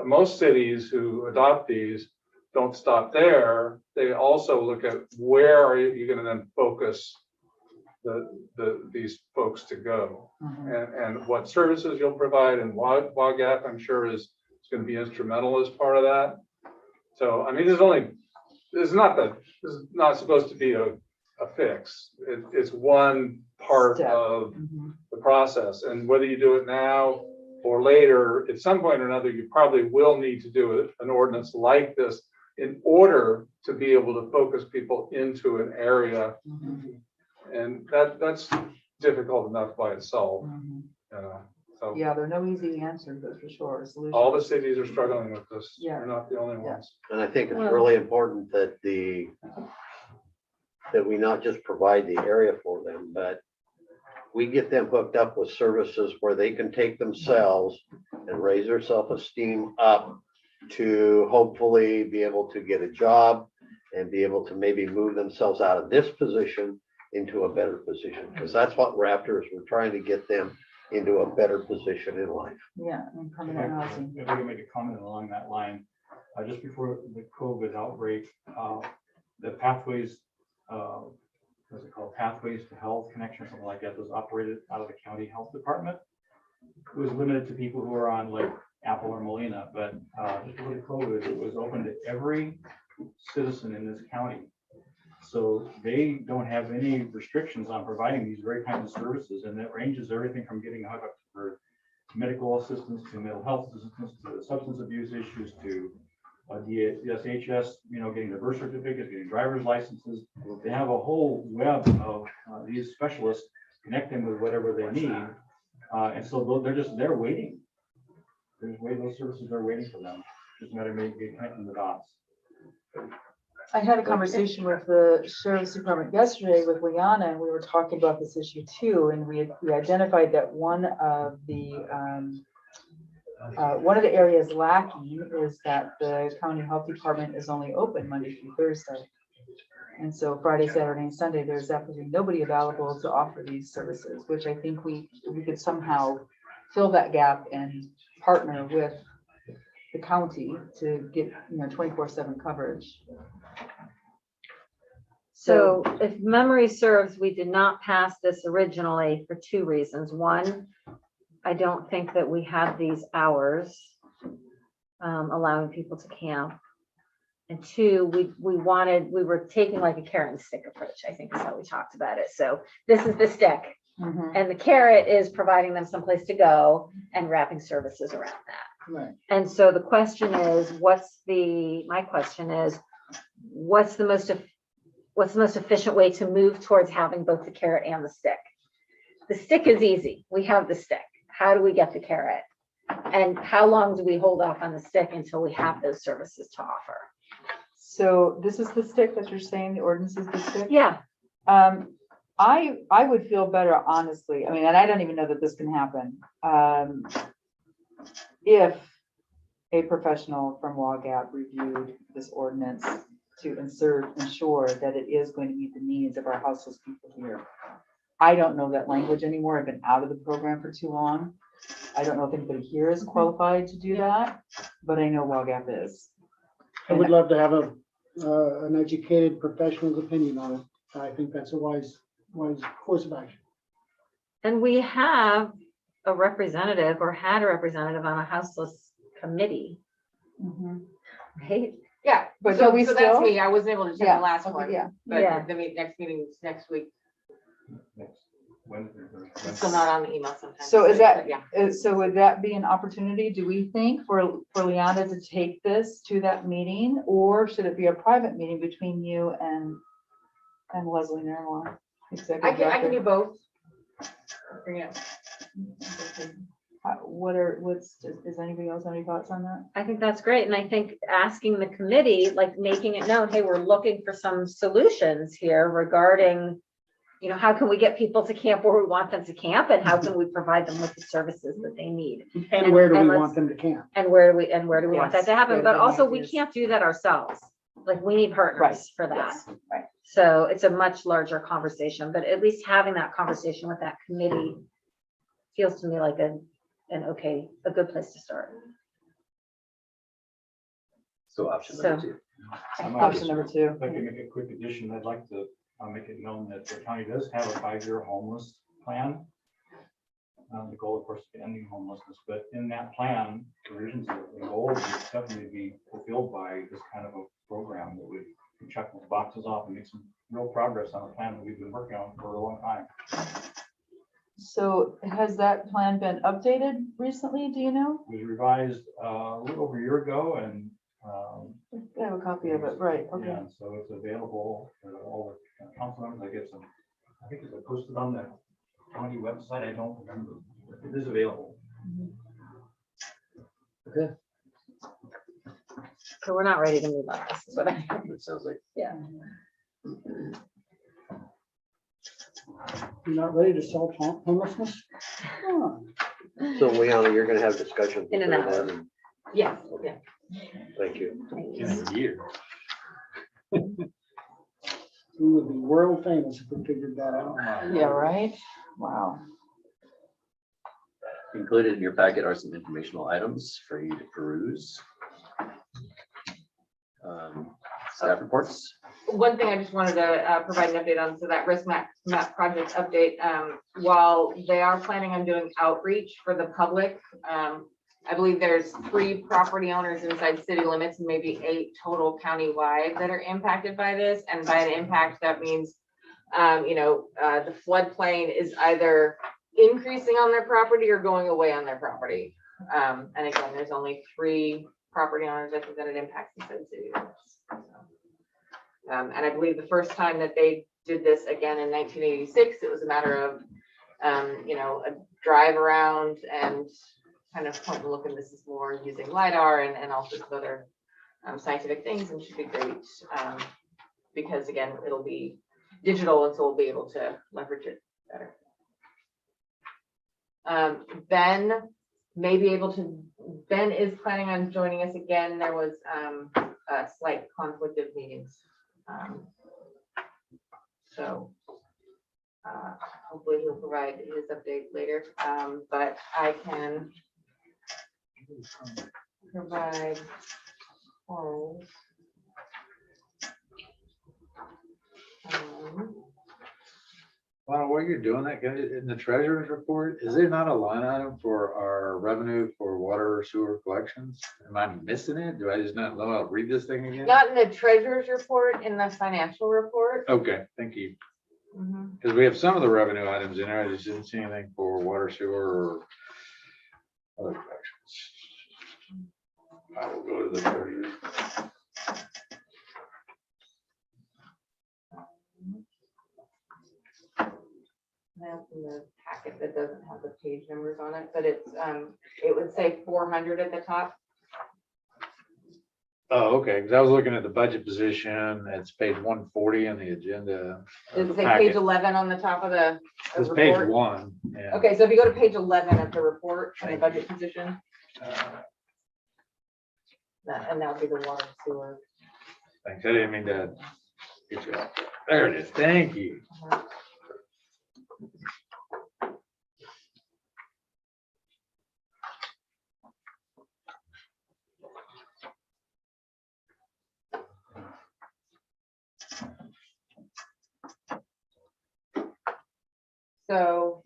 most cities who adopt these don't stop there. They also look at where are you going to then focus these folks to go, and what services you'll provide, and WAGAP, I'm sure, is going to be instrumental as part of that. So, I mean, this is not supposed to be a fix. It's one part of the process, and whether you do it now or later, at some point or another, you probably will need to do an ordinance like this in order to be able to focus people into an area. And that's difficult enough by itself. So Yeah, there are no easy answers, that's for sure. Solutions. all the cities are struggling with this. Yeah. You're not the only ones. And I think it's really important that we not just provide the area for them, but we get them hooked up with services where they can take themselves and raise their self-esteem up to hopefully be able to get a job and be able to maybe move themselves out of this position into a better position. Because that's what we're after, is we're trying to get them into a better position in life. Yeah, and permanent housing. If I can make a comment along that line, just before the COVID outbreak, the pathways, what's it called, Pathways to Health Connection, something like that, was operated out of the county health department. It was limited to people who are on like Apple or Molina, but just before COVID, it was open to every citizen in this county. So they don't have any restrictions on providing these very kinds of services, and that ranges everything from getting hooked up for medical assistance to mental health assistance to substance abuse issues to DSHS, getting the birth certificates, getting driver's licenses. They have a whole web of these specialists connecting with whatever they need, and so they're just there waiting. Those services are waiting for them. Just a matter of connecting the dots. I had a conversation with the sheriff's department yesterday with Liana, and we were talking about this issue too. And we identified that one of the areas lacking is that the county health department is only open Monday through Thursday. And so Friday, Saturday, and Sunday, there's absolutely nobody available to offer these services, which I think we could somehow fill that gap and partner with the county to get 24/7 coverage. So if memory serves, we did not pass this originally for two reasons. One, I don't think that we have these hours allowing people to camp. And two, we were taking like a carrot and stick approach, I think is how we talked about it. So this is the stick. Mhm. And the carrot is providing them someplace to go and wrapping services around that. Right. And so the question is, my question is, what's the most efficient way to move towards having both the carrot and the stick? The stick is easy. We have the stick. How do we get the carrot? And how long do we hold off on the stick until we have those services to offer? So this is the stick that you're saying, the ordinance is the stick? Yeah. I would feel better, honestly, I mean, and I don't even know that this can happen. If a professional from WAGAP reviewed this ordinance to ensure that it is going to meet the needs of our houseless people here. I don't know that language anymore. I've been out of the program for too long. I don't know if anybody here is qualified to do that, but I know WAGAP is. I would love to have an educated professional's opinion on it. I think that's a wise course of action. And we have a representative or had a representative on a houseless committee, right? Yeah, But so do we that's still? me. I wasn't able to attend Yeah, the last okay, one. yeah. Yeah. But the next meeting is next week. Next Wednesday. It's still not on the email sometimes. So is that, but yeah. so would that be an opportunity, do we think, for Leanda to take this to that meeting? Or should it be a private meeting between you and Leslie Narwhal? I can do both. Yeah. Does anybody else have any thoughts on that? I think that's great. And I think asking the committee, like making it known, hey, we're looking for some solutions here regarding, how can we get people to camp where we want them to camp? And how can we provide them with the services that they need? And where do we let's- want them to camp? And where do we want that Yes, to happen? yeah, But good also we ideas. can't do that ourselves. Like we need partners Right, for that. yes, right. So it's a much larger conversation, but at least having that conversation with that committee feels to me like a good place to start. So option number So- two. Option number two. If I can make a quick addition, I'd like to make it known that the county does have a 5-year homeless plan. The goal, of course, is ending homelessness, but in that plan, provisions of the goal would definitely be fulfilled by this kind of a program that would check those boxes off and make some real progress on a plan that we've been working on for a long time. So has that plan been updated recently? Do you know? It was revised a little over a year ago, and I have a copy of it, right, okay. yeah, so it's available for all the council members. I think it's posted on the county website. I don't remember. It is available. So we're not ready to move on this, is what I, It sounds like. yeah. You're not ready to solve homelessness? Huh. So Leona, you're gonna have discussions. In an with her hour. then, and Yeah, yeah. Thank you. In a year. We would be world famous if we figured that out. Yeah, right? Wow. Included in your packet are some informational items for you to peruse. Staff reports. One thing I just wanted to provide an update on, so that risk map project update, while they are planning on doing outreach for the public, I believe there's 3 property owners inside city limits and maybe 8 total countywide that are impacted by this. And by the impact, that means, the floodplain is either increasing on their property or going away on their property. And again, there's only 3 property owners, I think, that it impacts inside city limits. And I believe the first time that they did this again in 1986, it was a matter of, a drive around and kind of point and look, and this is more using LiDAR and all sorts of other scientific things, and should be great. Because again, it'll be digital, and so we'll be able to leverage it better. Ben is planning on joining us again. There was a slight conflict of meetings. Hopefully he'll provide his update later, but I can provide polls. Well, while you're doing that, in the treasurer's report, is there not a line item for our revenue for water or sewer collections? Am I missing it? Do I just not know how to read this thing again? Not in the treasurer's report, in the financial report. Okay, thank you. Mhm. Because we have some of the revenue items in there. I just didn't see anything for water, sewer or other collections. I will go to the treasurer. That's in the packet that doesn't have the page numbers on it, but it's, it would say 400 at the top. Oh, okay, because I was looking at the budget position. It's page 140 on the agenda. Does it say page 11 on the top of the It's page report? 1. Yeah. Okay, so if you go to page 11 of the report, on the budget position, and that'll be the water and sewer. Thanks. I didn't mean to get you off. There it is. Thank you. So,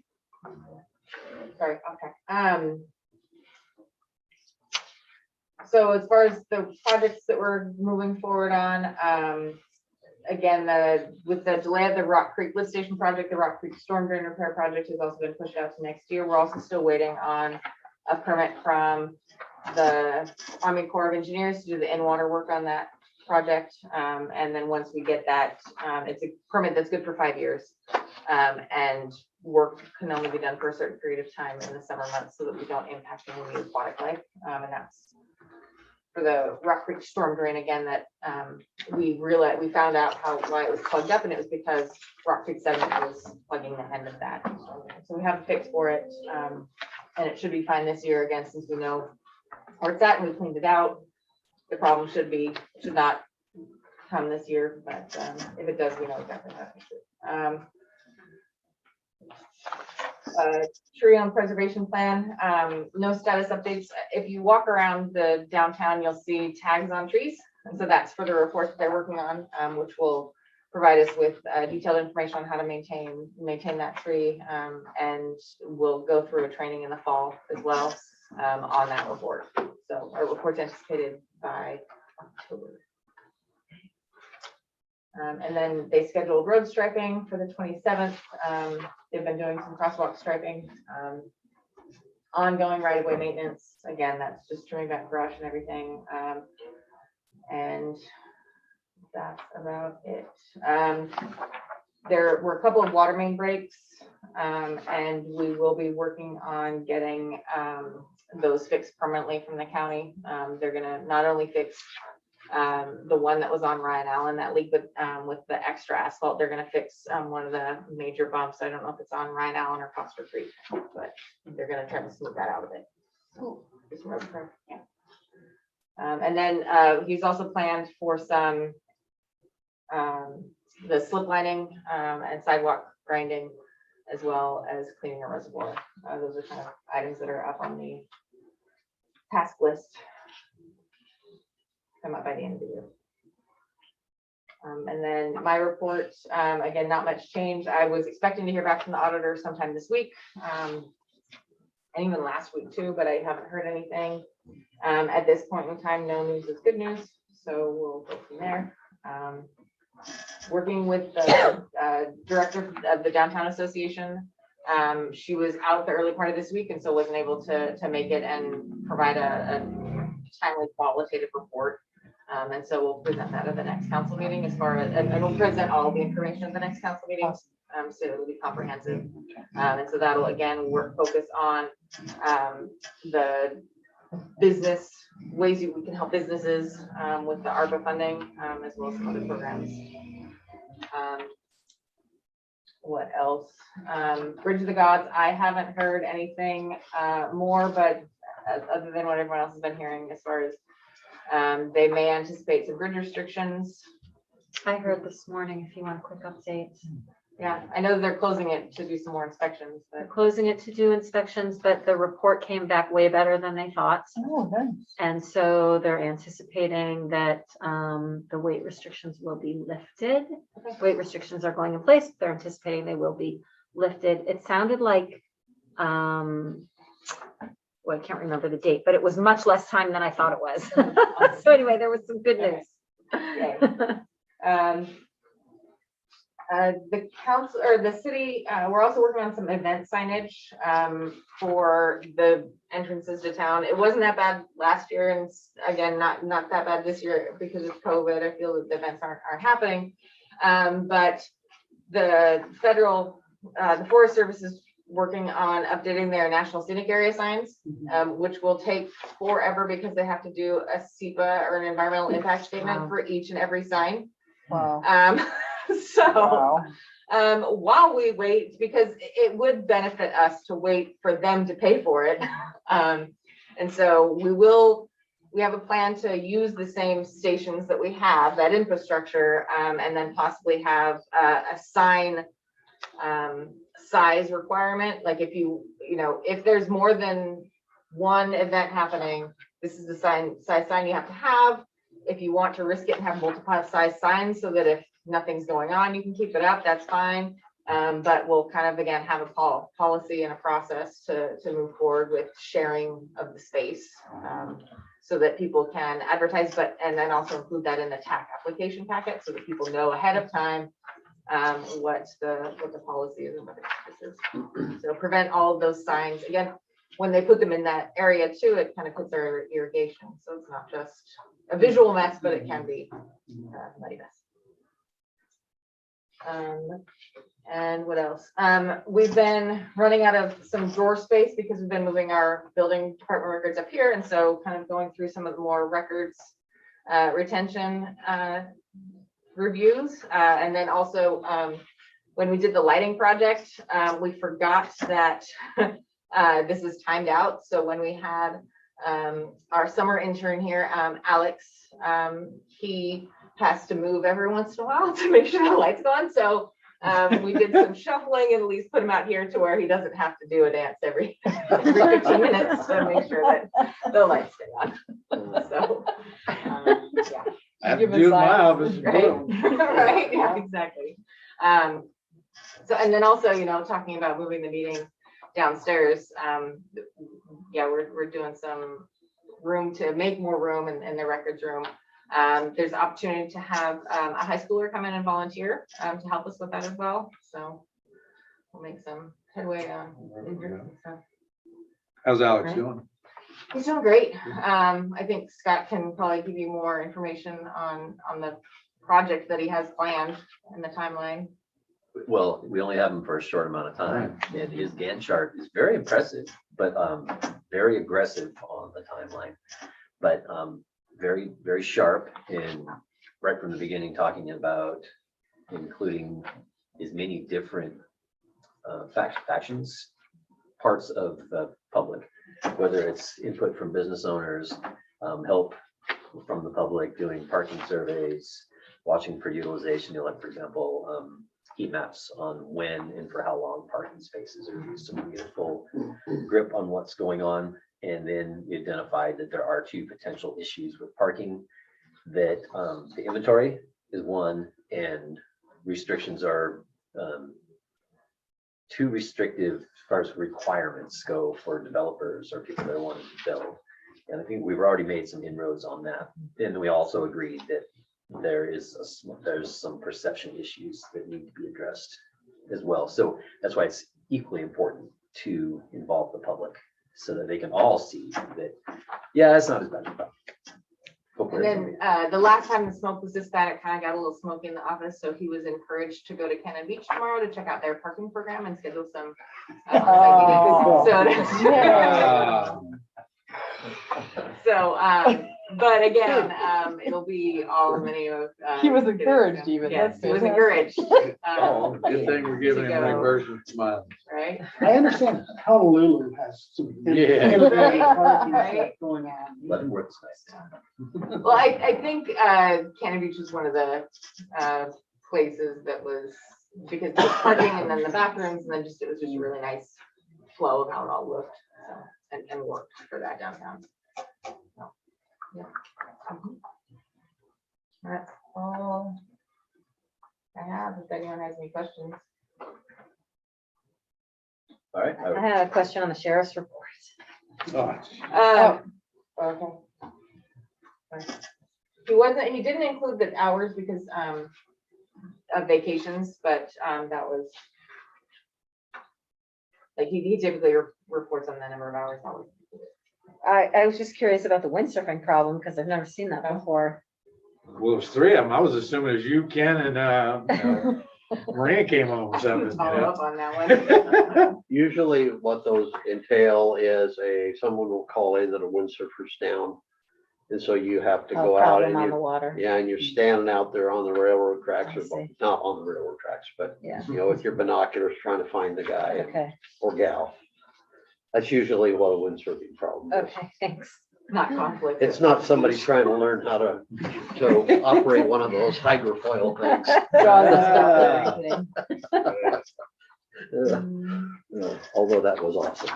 sorry, okay. So as far as the projects that we're moving forward on, again, with the delay of the Rock Creek lift station project, the Rock Creek storm drain repair project has also been pushed out to next year. We're also still waiting on a permit from the Army Corps of Engineers to do the in-water work on that project. And then once we get that, it's a permit that's good for 5 years. And work can only be done for a certain period of time in the summer months so that we don't impact any aquatic life. And that's for the Rock Creek storm drain again, that we found out why it was plugged up, and it was because Rock Creek sediment was plugging the end of that. So we have a fix for it, and it should be fine this year again, since we know where it's at and we cleaned it out. The problem should not come this year, but if it does, we know exactly how to fix it. Tree on preservation plan, no status updates. If you walk around the downtown, you'll see tags on trees. And so that's for the report that they're working on, which will provide us with detailed information on how to maintain that tree. And we'll go through a training in the fall as well on that report. So our report's anticipated by October. And then they scheduled road striping for the 27th. They've been doing some crosswalk striping, ongoing right-of-way maintenance. Again, that's just trimming back brush and everything. And that's about it. There were a couple of water main breaks, and we will be working on getting those fixed permanently from the county. They're gonna not only fix the one that was on Ryan Allen, that leak, but with the extra asphalt, they're gonna fix one of the major bumps. I don't know if it's on Ryan Allen or Foster Creek, but they're gonna try to smooth that out a bit. Just road trim, yeah. And then he's also planned for some the slip lining and sidewalk grinding, as well as cleaning a reservoir. Those are kind of items that are up on the task list. Come up by the end of the year. And then my report, again, not much change. I was expecting to hear back from the auditor sometime this week, and even last week too, but I haven't heard anything. At this point in time, no news is good news, so we'll go from there. Working with the director of the Downtown Association. She was out the early part of this week, and so wasn't able to make it and provide a timely qualitative report. And so we'll present that at the next council meeting, as far as, and we'll present all the information at the next council meeting. So it'll be comprehensive. And so that'll again focus on the business ways we can help businesses with the ARPA funding, as well as some other programs. What else? Bridge of the Gods, I haven't heard anything more, but other than what everyone else has been hearing, as far as they may anticipate some bridge restrictions. I heard this morning, if you want a quick update. Yeah, I know they're closing it to do some more inspections, They're but closing it to do inspections, but the report came back way better than they thought. Oh, nice. And so they're anticipating that the weight restrictions will be lifted. Weight restrictions are going in place. They're anticipating they will be lifted. It sounded like, well, I can't remember the date, but it was much less time than I thought it was. So anyway, there was some good news. the council or the city, we're also working on some event signage for the entrances to town. It wasn't that bad last year, and again, not that bad this year because of COVID. I feel that the events aren't happening. But the federal, the Forest Service is working on updating their national scenic area signs, which will take forever because they have to do a SEPA or an environmental impact statement for each and every sign. Wow. So while we wait, because it would benefit us to wait for them to pay for it. And so we have a plan to use the same stations that we have, that infrastructure, and then possibly have a sign size requirement. Like if if there's more than one event happening, this is the size sign you have to have. If you want to risk it and have multiple size signs so that if nothing's going on, you can keep it up, that's fine. But we'll kind of, again, have a policy and a process to move forward with sharing of the space, so that people can advertise, and then also include that in the TAC application packet so that people know ahead of time what the policy is and what this is. So prevent all of those signs. Again, when they put them in that area too, it kind of puts our irrigation. So it's not just a visual mess, but it can be a muddy mess. And what else? We've been running out of some drawer space because we've been moving our building department records up here. And so kind of going through some of the more records retention reviews. And then also when we did the lighting project, we forgot that this is timed out. So when we had our summer intern here, Alex, he has to move every once in a while to make sure the lights go on. So we did some shuffling and at least put him out here to where he doesn't have to do a dance every 15 minutes to make sure that the lights stay on. So yeah. I have to do my office. Right, right, yeah, exactly. So, and then also, talking about moving the meeting downstairs, yeah, we're doing some room to make more room in the records room. There's opportunity to have a high schooler come in and volunteer to help us with that as well. So we'll make some headway on. How's Alex doing? He's doing great. I think Scott can probably give you more information on the project that he has planned and the timeline. Well, we only have him for a short amount of time, and his Gantt chart is very impressive, but very aggressive on the timeline, but very, very sharp, and right from the beginning talking about including as many different factions, parts of the public, whether it's input from business owners, help from the public doing parking surveys, watching for utilization, like for example, heat maps on when and for how long parking spaces are used, so we get a full grip on what's going on. And then we identified that there are two potential issues with parking, that the inventory is one, and restrictions are too restrictive as far as requirements go for developers or people that want to build. And I think we've already made some inroads on that. And we also agreed that there's some perception issues that need to be addressed as well. So that's why it's equally important to involve the public so that they can all see that, yeah, it's not as bad. And then the last time the smoke was this bad, it kind of got a little smoky in the office. So he was encouraged to go to Cannon Beach tomorrow to check out their parking program and schedule some. But again, it'll be all many of. He was encouraged even. Yes, he was encouraged. Oh, good thing we're giving him reimbursement smile. Right. I understand Honolulu has some. Yeah. innovative parking Right. stuff going on. Leavenworth's nice. Well, I think Cannon Beach was one of the places that was because the pledging and then the bathrooms, and then just, it was just a really nice flow of how it all looked, so, and worked for that downtown. So, yeah. That's all I have, if anyone has any questions. All right. I have a question on the sheriff's report. Oh, Okay. He didn't include the hours because of vacations, but that was like he typically reports on the number of hours. That was I was just curious about the windsurfing problem because I've never seen that before. well, it was three of them. I was assuming it was you, Ken, and Maria came home or something. you follow know? up on that one. Usually what those entail is someone will call in that a windsurfer's down. And so you have to Oh, go out problem and on the you, water. yeah, and you're standing out there on the railroad tracks, I or see. not on the railroad tracks, but Yeah. you know, with your binoculars trying to find the guy Okay. or gal. That's usually what a windsurfing problem is. Okay. Thanks. Not conflict. It's not somebody trying to learn how to operate one of those hydrofoil things. Draws and stuff and everything. Although that was awesome.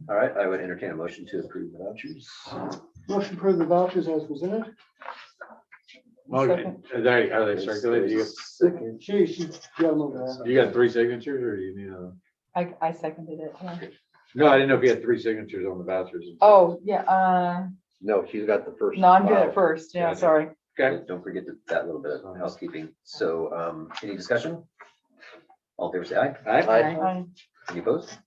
All right, I would entertain a motion to approve the vouchers. Motion to approve the vouchers as presented. Okay, are they circulated? She got them over there. You got 3 signatures or do you need a? I seconded it. Yeah. No, I didn't know if you had 3 signatures on the vouchers. Oh, yeah, No, she's got the first. no, I'm good file. at first. Yeah, Gotcha. sorry. Okay. Don't forget that little bit of housekeeping. So, any discussion? All in favor, say aye. All right. Aye. Any opposed?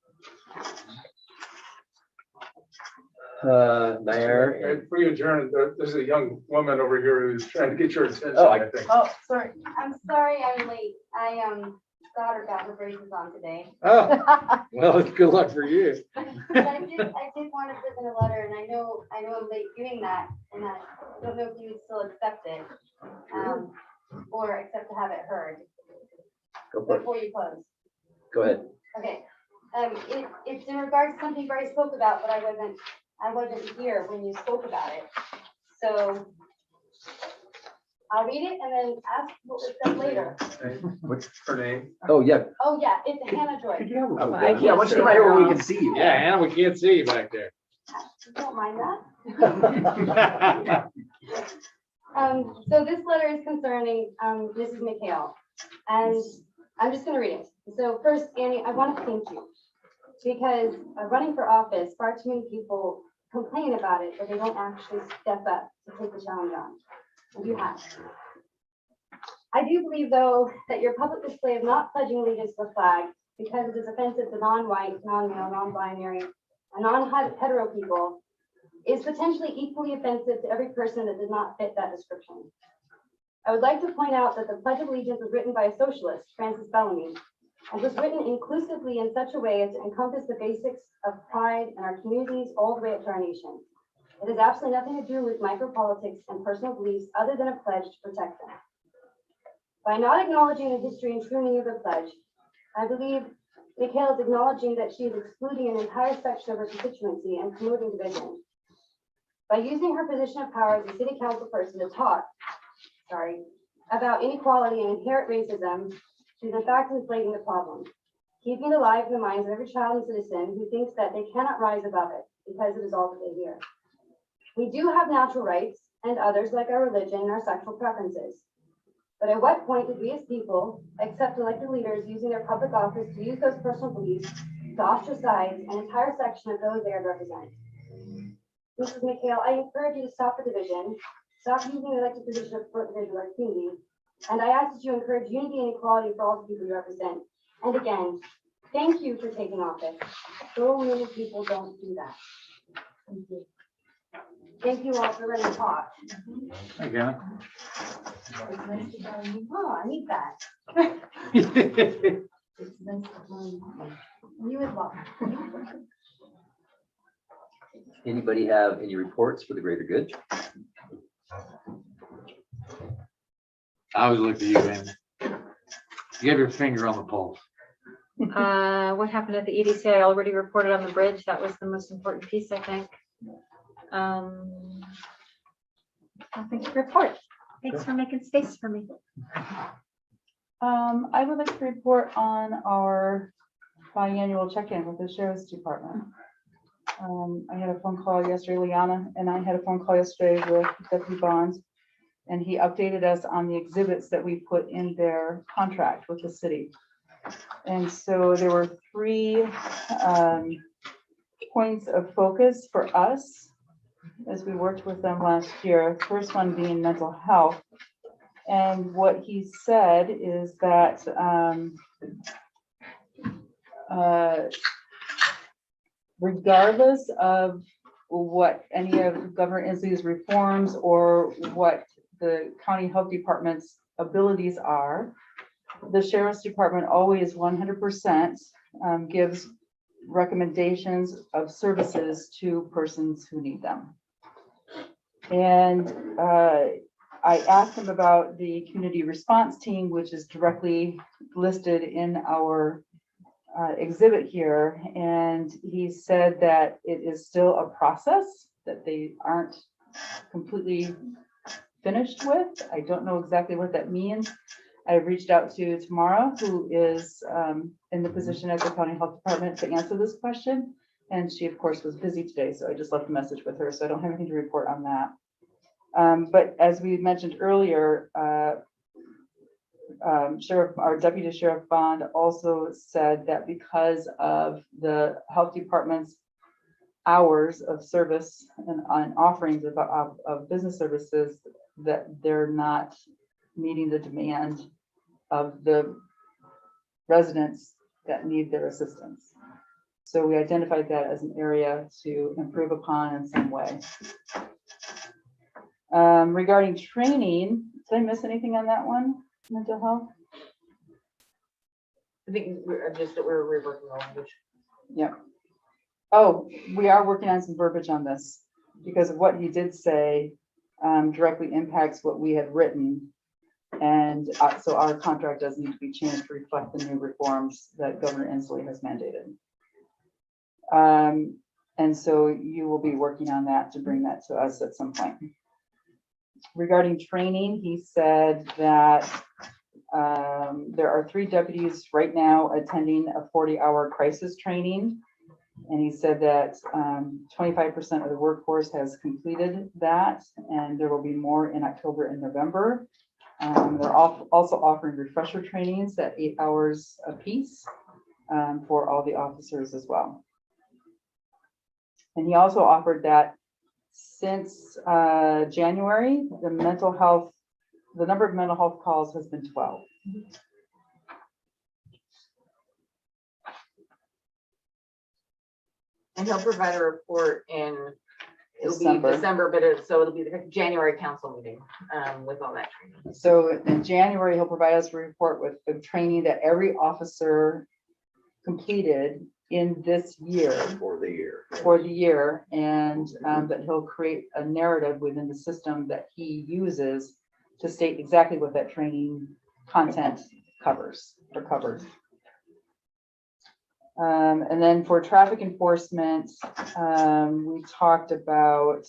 Mayor, and Before you adjourn, there's a young woman over here who's trying to get your attention, Oh, I think. Oh, sorry. I'm sorry I'm late. Daughter got her braces on today. Oh, well, good luck for you. But I did want to present a letter, and I know I'm late doing that, and I don't know if you would still accept it. Or accept to have it heard go for it. before you close. Go ahead. Okay, it's in regards to something Bryce spoke about, but I wasn't here when you spoke about it. So I'll read it and then ask what was said later. What's her name? Oh, yeah. Oh, yeah, it's Hannah Joy. Yeah, why I don't you can't come see right here her where we all. can see you? Yeah, Hannah, we can't see you back there. You don't mind that? So this letter is concerning Mrs. McHale, and I'm just gonna read it. So first, Annie, I want to thank you, because running for office, far too many people complain about it, but they don't actually step up to take the challenge on. And you have. I do believe, though, that your public display of not pledging allegiance to the flag, because it is offensive to non-white, non-male, non-binary, and non-hetero people, is potentially equally offensive to every person that does not fit that description. I would like to point out that the Pledge of Allegiance was written by a socialist, Francis Bellamy, and was written inclusively in such a way as to encompass the basics of pride in our communities all the way up to our nation. It has absolutely nothing to do with micropolitics and personal beliefs other than a pledge to protect them. By not acknowledging the history and true meaning of the pledge, I believe McHale is acknowledging that she is excluding an entire section of her constituency and promoting division. By using her position of power as a city council person to talk, about inequality and inherent racism, she's in fact inflating the problem, keeping it alive in the minds of every child and citizen who thinks that they cannot rise above it because it is all that they hear. We do have natural rights and others like our religion and our sexual preferences. But at what point did we as people accept elected leaders using their public office to use those personal beliefs to ostracize an entire section of those they are representing? Mrs. McHale, I encourage you to stop the division, stop using the elected position of division of our community, and I ask that you encourage unity and equality for all the people you represent. And again, thank you for taking office. So many people don't do that. Thank you. Thank you all for letting me talk. Hey, Hannah. It's nice to know you. Oh, I need that. It's nice to know you. You as well. Anybody have any reports for the greater good? I always look at you, man. You have your finger on the pulse. What happened at the EDC? I already reported on the bridge. That was the most important piece, I think. Nothing to report. Thanks for making space for me. I would like to report on our biannual check-in with the Sheriff's Department. I had a phone call yesterday, Liana, and I had a phone call yesterday with Deputy Bond, and he updated us on the exhibits that we put in their contract with the city. And so there were 3 points of focus for us as we worked with them last year. First one being mental health. And what he said is that regardless of what any of Governor Inslee's reforms or what the county health department's abilities are, the Sheriff's Department always 100% gives recommendations of services to persons who need them. And I asked him about the community response team, which is directly listed in our exhibit here. And he said that it is still a process that they aren't completely finished with. I don't know exactly what that means. I reached out to Tamara, who is in the position at the county health department, to answer this question. And she, of course, was busy today, so I just left a message with her, so I don't have anything to report on that. But as we mentioned earlier, our Deputy Sheriff Bond also said that because of the health department's hours of service and on offerings of business services, that they're not meeting the demand of the residents that need their assistance. So we identified that as an area to improve upon in some way. Regarding training, did I miss anything on that one? Mental health? I think we're reworking the language. Yep. Oh, we are working on some verbiage on this because of what he did say directly impacts what we had written. And so our contract does need to be changed to reflect the new reforms that Governor Inslee has mandated. And so you will be working on that to bring that to us at some point. Regarding training, he said that there are 3 deputies right now attending a 40-hour crisis training. And he said that 25% of the workforce has completed that, and there will be more in October and November. They're also offering refresher trainings at 8 hours apiece for all the officers as well. And he also offered that since January, the number of mental health calls has been 12. And he'll provide a report in, it'll December. be December, but it'll be the January council meeting with all that training. So in January, he'll provide us a report with the training that every officer completed in this year. For the year. And that he'll create a narrative within the system that he uses to state exactly what that training content covers or covered. And then for traffic enforcement, we talked about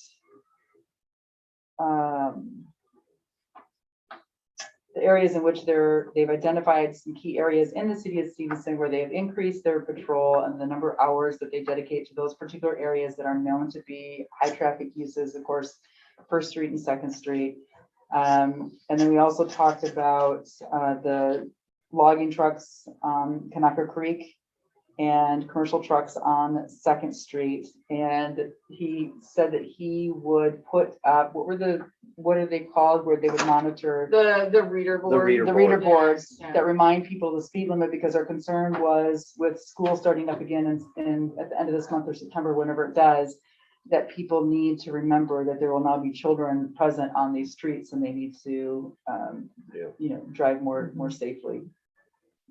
the areas in which they've identified some key areas in the city of Stevenson where they have increased their patrol and the number of hours that they dedicate to those particular areas that are known to be high traffic uses, of course, First Street and Second Street. And then we also talked about the logging trucks on Kanaka Creek and commercial trucks on Second Street. And he said that he would put up, what are they called, where they would monitor The reader board. the reader boards Yeah. that remind people the speed limit, because our concern was with school starting up again in at the end of this month or September, whenever it does, that people need to remember that there will now be children present on these streets and they need to, drive more safely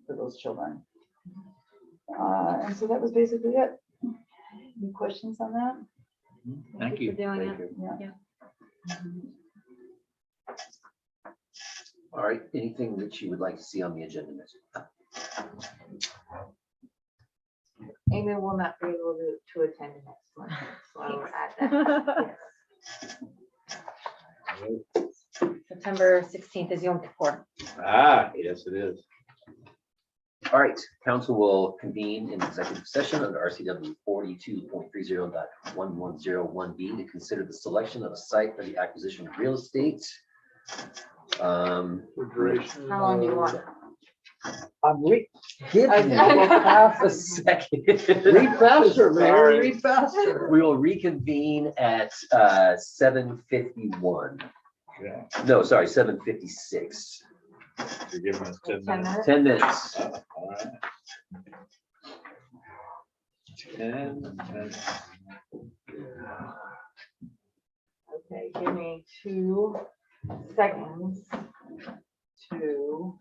for those children. And so that was basically it. Any questions on that? Thank you. For doing it. Yeah. All right, anything that you would like to see on the agenda, Ms. Amy will not be able to attend next month, so I will add that. September 16th is Yom Kippur. Yes, it is. All right, council will convene in executive session under RCW 42.30.1101B to consider the selection of a site for the acquisition of real estate. How long do you want? Give me half a second. Read faster, Mayor, read faster. We will reconvene at 7:51. Yeah. No, sorry, 7:56. You're giving us 10 10 minutes. 10 minutes. All right. 10 minutes. Okay, give me 2 seconds to.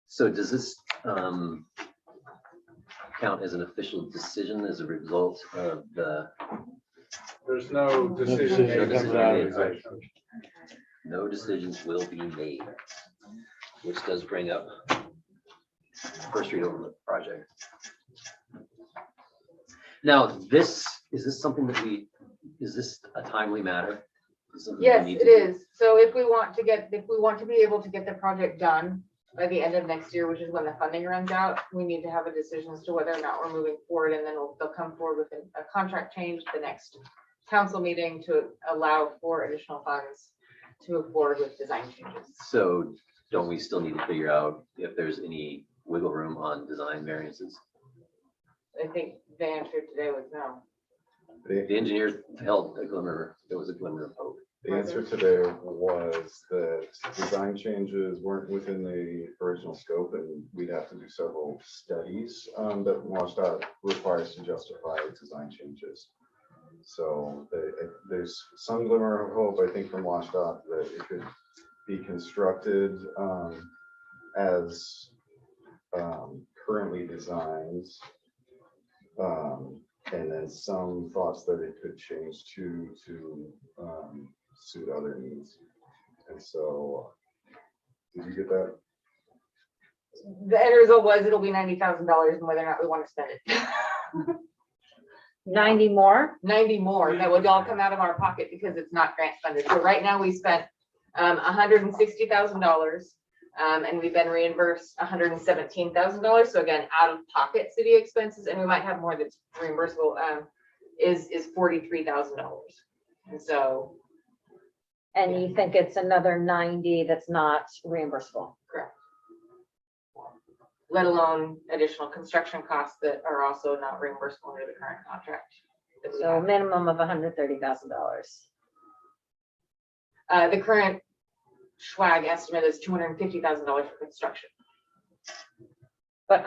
So does this count as an official decision as a result of the, There's no decision. decision made. comes out of it. no decisions will be made, which does bring up First Street Overlook project. Now, is this something that is this a timely matter? Is something we Yes, need it to do? is. So if we want to be able to get the project done by the end of next year, which is when the funding runs out, we need to have a decision as to whether or not we're moving forward, and then they'll come forward with a contract change at the next council meeting to allow for additional funds to move forward with design changes. So don't we still need to figure out if there's any wiggle room on design variances? I think the answer today was no. The engineers held a glimmer, there was a glimmer of hope. The answer today was that design changes weren't within the original scope, and we'd have to do several studies that WashDOT requires to justify design changes. So there's some glimmer of hope, I think, from WashDOT that it could be constructed as currently designed. And then some thoughts that it could change to suit other needs. And so, did you get that? The end result was it'll be $90,000, and whether or not we want to spend it. 90 more? 90 more, that would all come out of our pocket because it's not grant funded. So right now we spent $160,000. And we've been reimbursed $117,000. So again, out of pocket city expenses, and we might have more that's reimbursable, is $43,000. And so. And you think it's another 90 that's not reimbursable? Correct. Let alone additional construction costs that are also not reimbursable under the current contract. that we So a have. minimum of $130,000. The current Schwag estimate is $250,000 for construction. But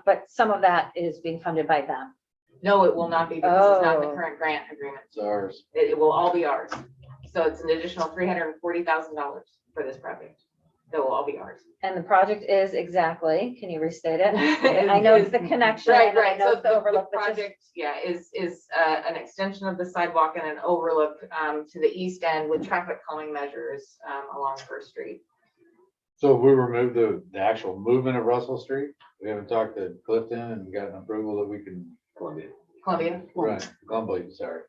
but some of that is being funded by them. No, it will not be because it's not in the Oh. current grant agreement. It's ours. It will all be ours. So it's an additional $340,000 for this project. That will all be ours. And the project is exactly, can you restate it? I know it's the connection. Right, and I right. know So it's the the overlook, but just- project, yeah, is an extension of the sidewalk and an overlook to the east end with traffic calming measures along First Street. So if we remove the actual movement of Russell Street, we haven't talked to Clifton and gotten approval that we can. Columbia. Right, Columbia, sorry.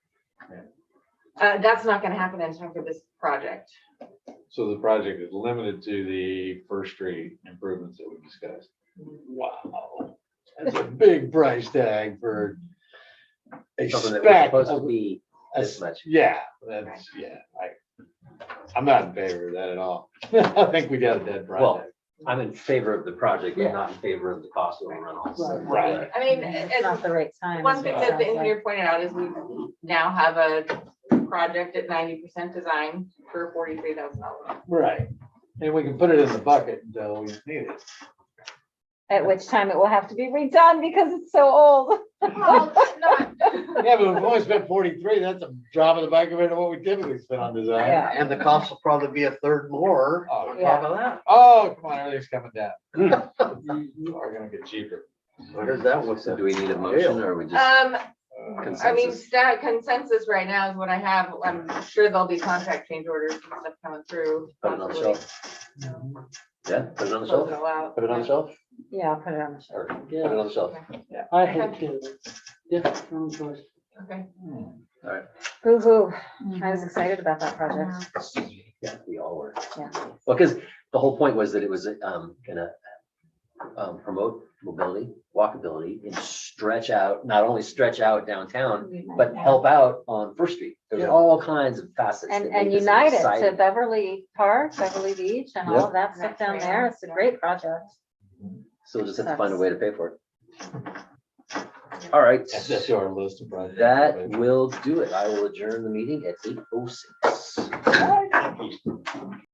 That's not gonna happen in time for this project. So the project is limited to the First Street improvements that we discussed. Wow. That's a big price tag for a Something that was spec supposed to of- be this much. Yeah, I'm not in favor of that at all. I think we got a dead Well, project. I'm in favor of the project, but Yeah. not in favor of the cost overrun also. Right. I mean, It's not the right time. one is thing what it that the sounds like. engineer pointed out is we now have a project at 90% design for $43,000. Right. And we can put it in the bucket until we need it. At which time it will have to be redone because it's so old. Well, not, Yeah, but we've only spent 43. That's a drop in the bucket compared to what we typically spend on design. Yeah. And the cost will probably be a third more Oh, on top of that. Oh, come on, everything's coming down. You are gonna get cheaper. Where's that one? So do we need a motion or are we just I mean, consensus? consensus right now is what I have. I'm sure there'll be contract change orders and stuff coming through. Put it on the possibly. shelf. Yeah, put it on the Close shelf. it all out. Put it on the shelf. Yeah, I'll put it on the Or shelf. put it on the shelf. I had to. Yeah, no choice. Okay. Boo-hoo. I was excited about that project. Yeah, we all were. Yeah. Well, because the whole point was that it was gonna promote mobility, walkability, and stretch out, not only stretch out downtown, but help out on First Street. There's Yeah. all kinds of facets. And that make this unite it to exciting. Beverly Park, Beverly Beach and all Yep. of that stuff down there. It's a great project. So we'll just have to find a way to pay for it. All right, That's our list of projects. that will do it. I will adjourn the meeting at 8:06.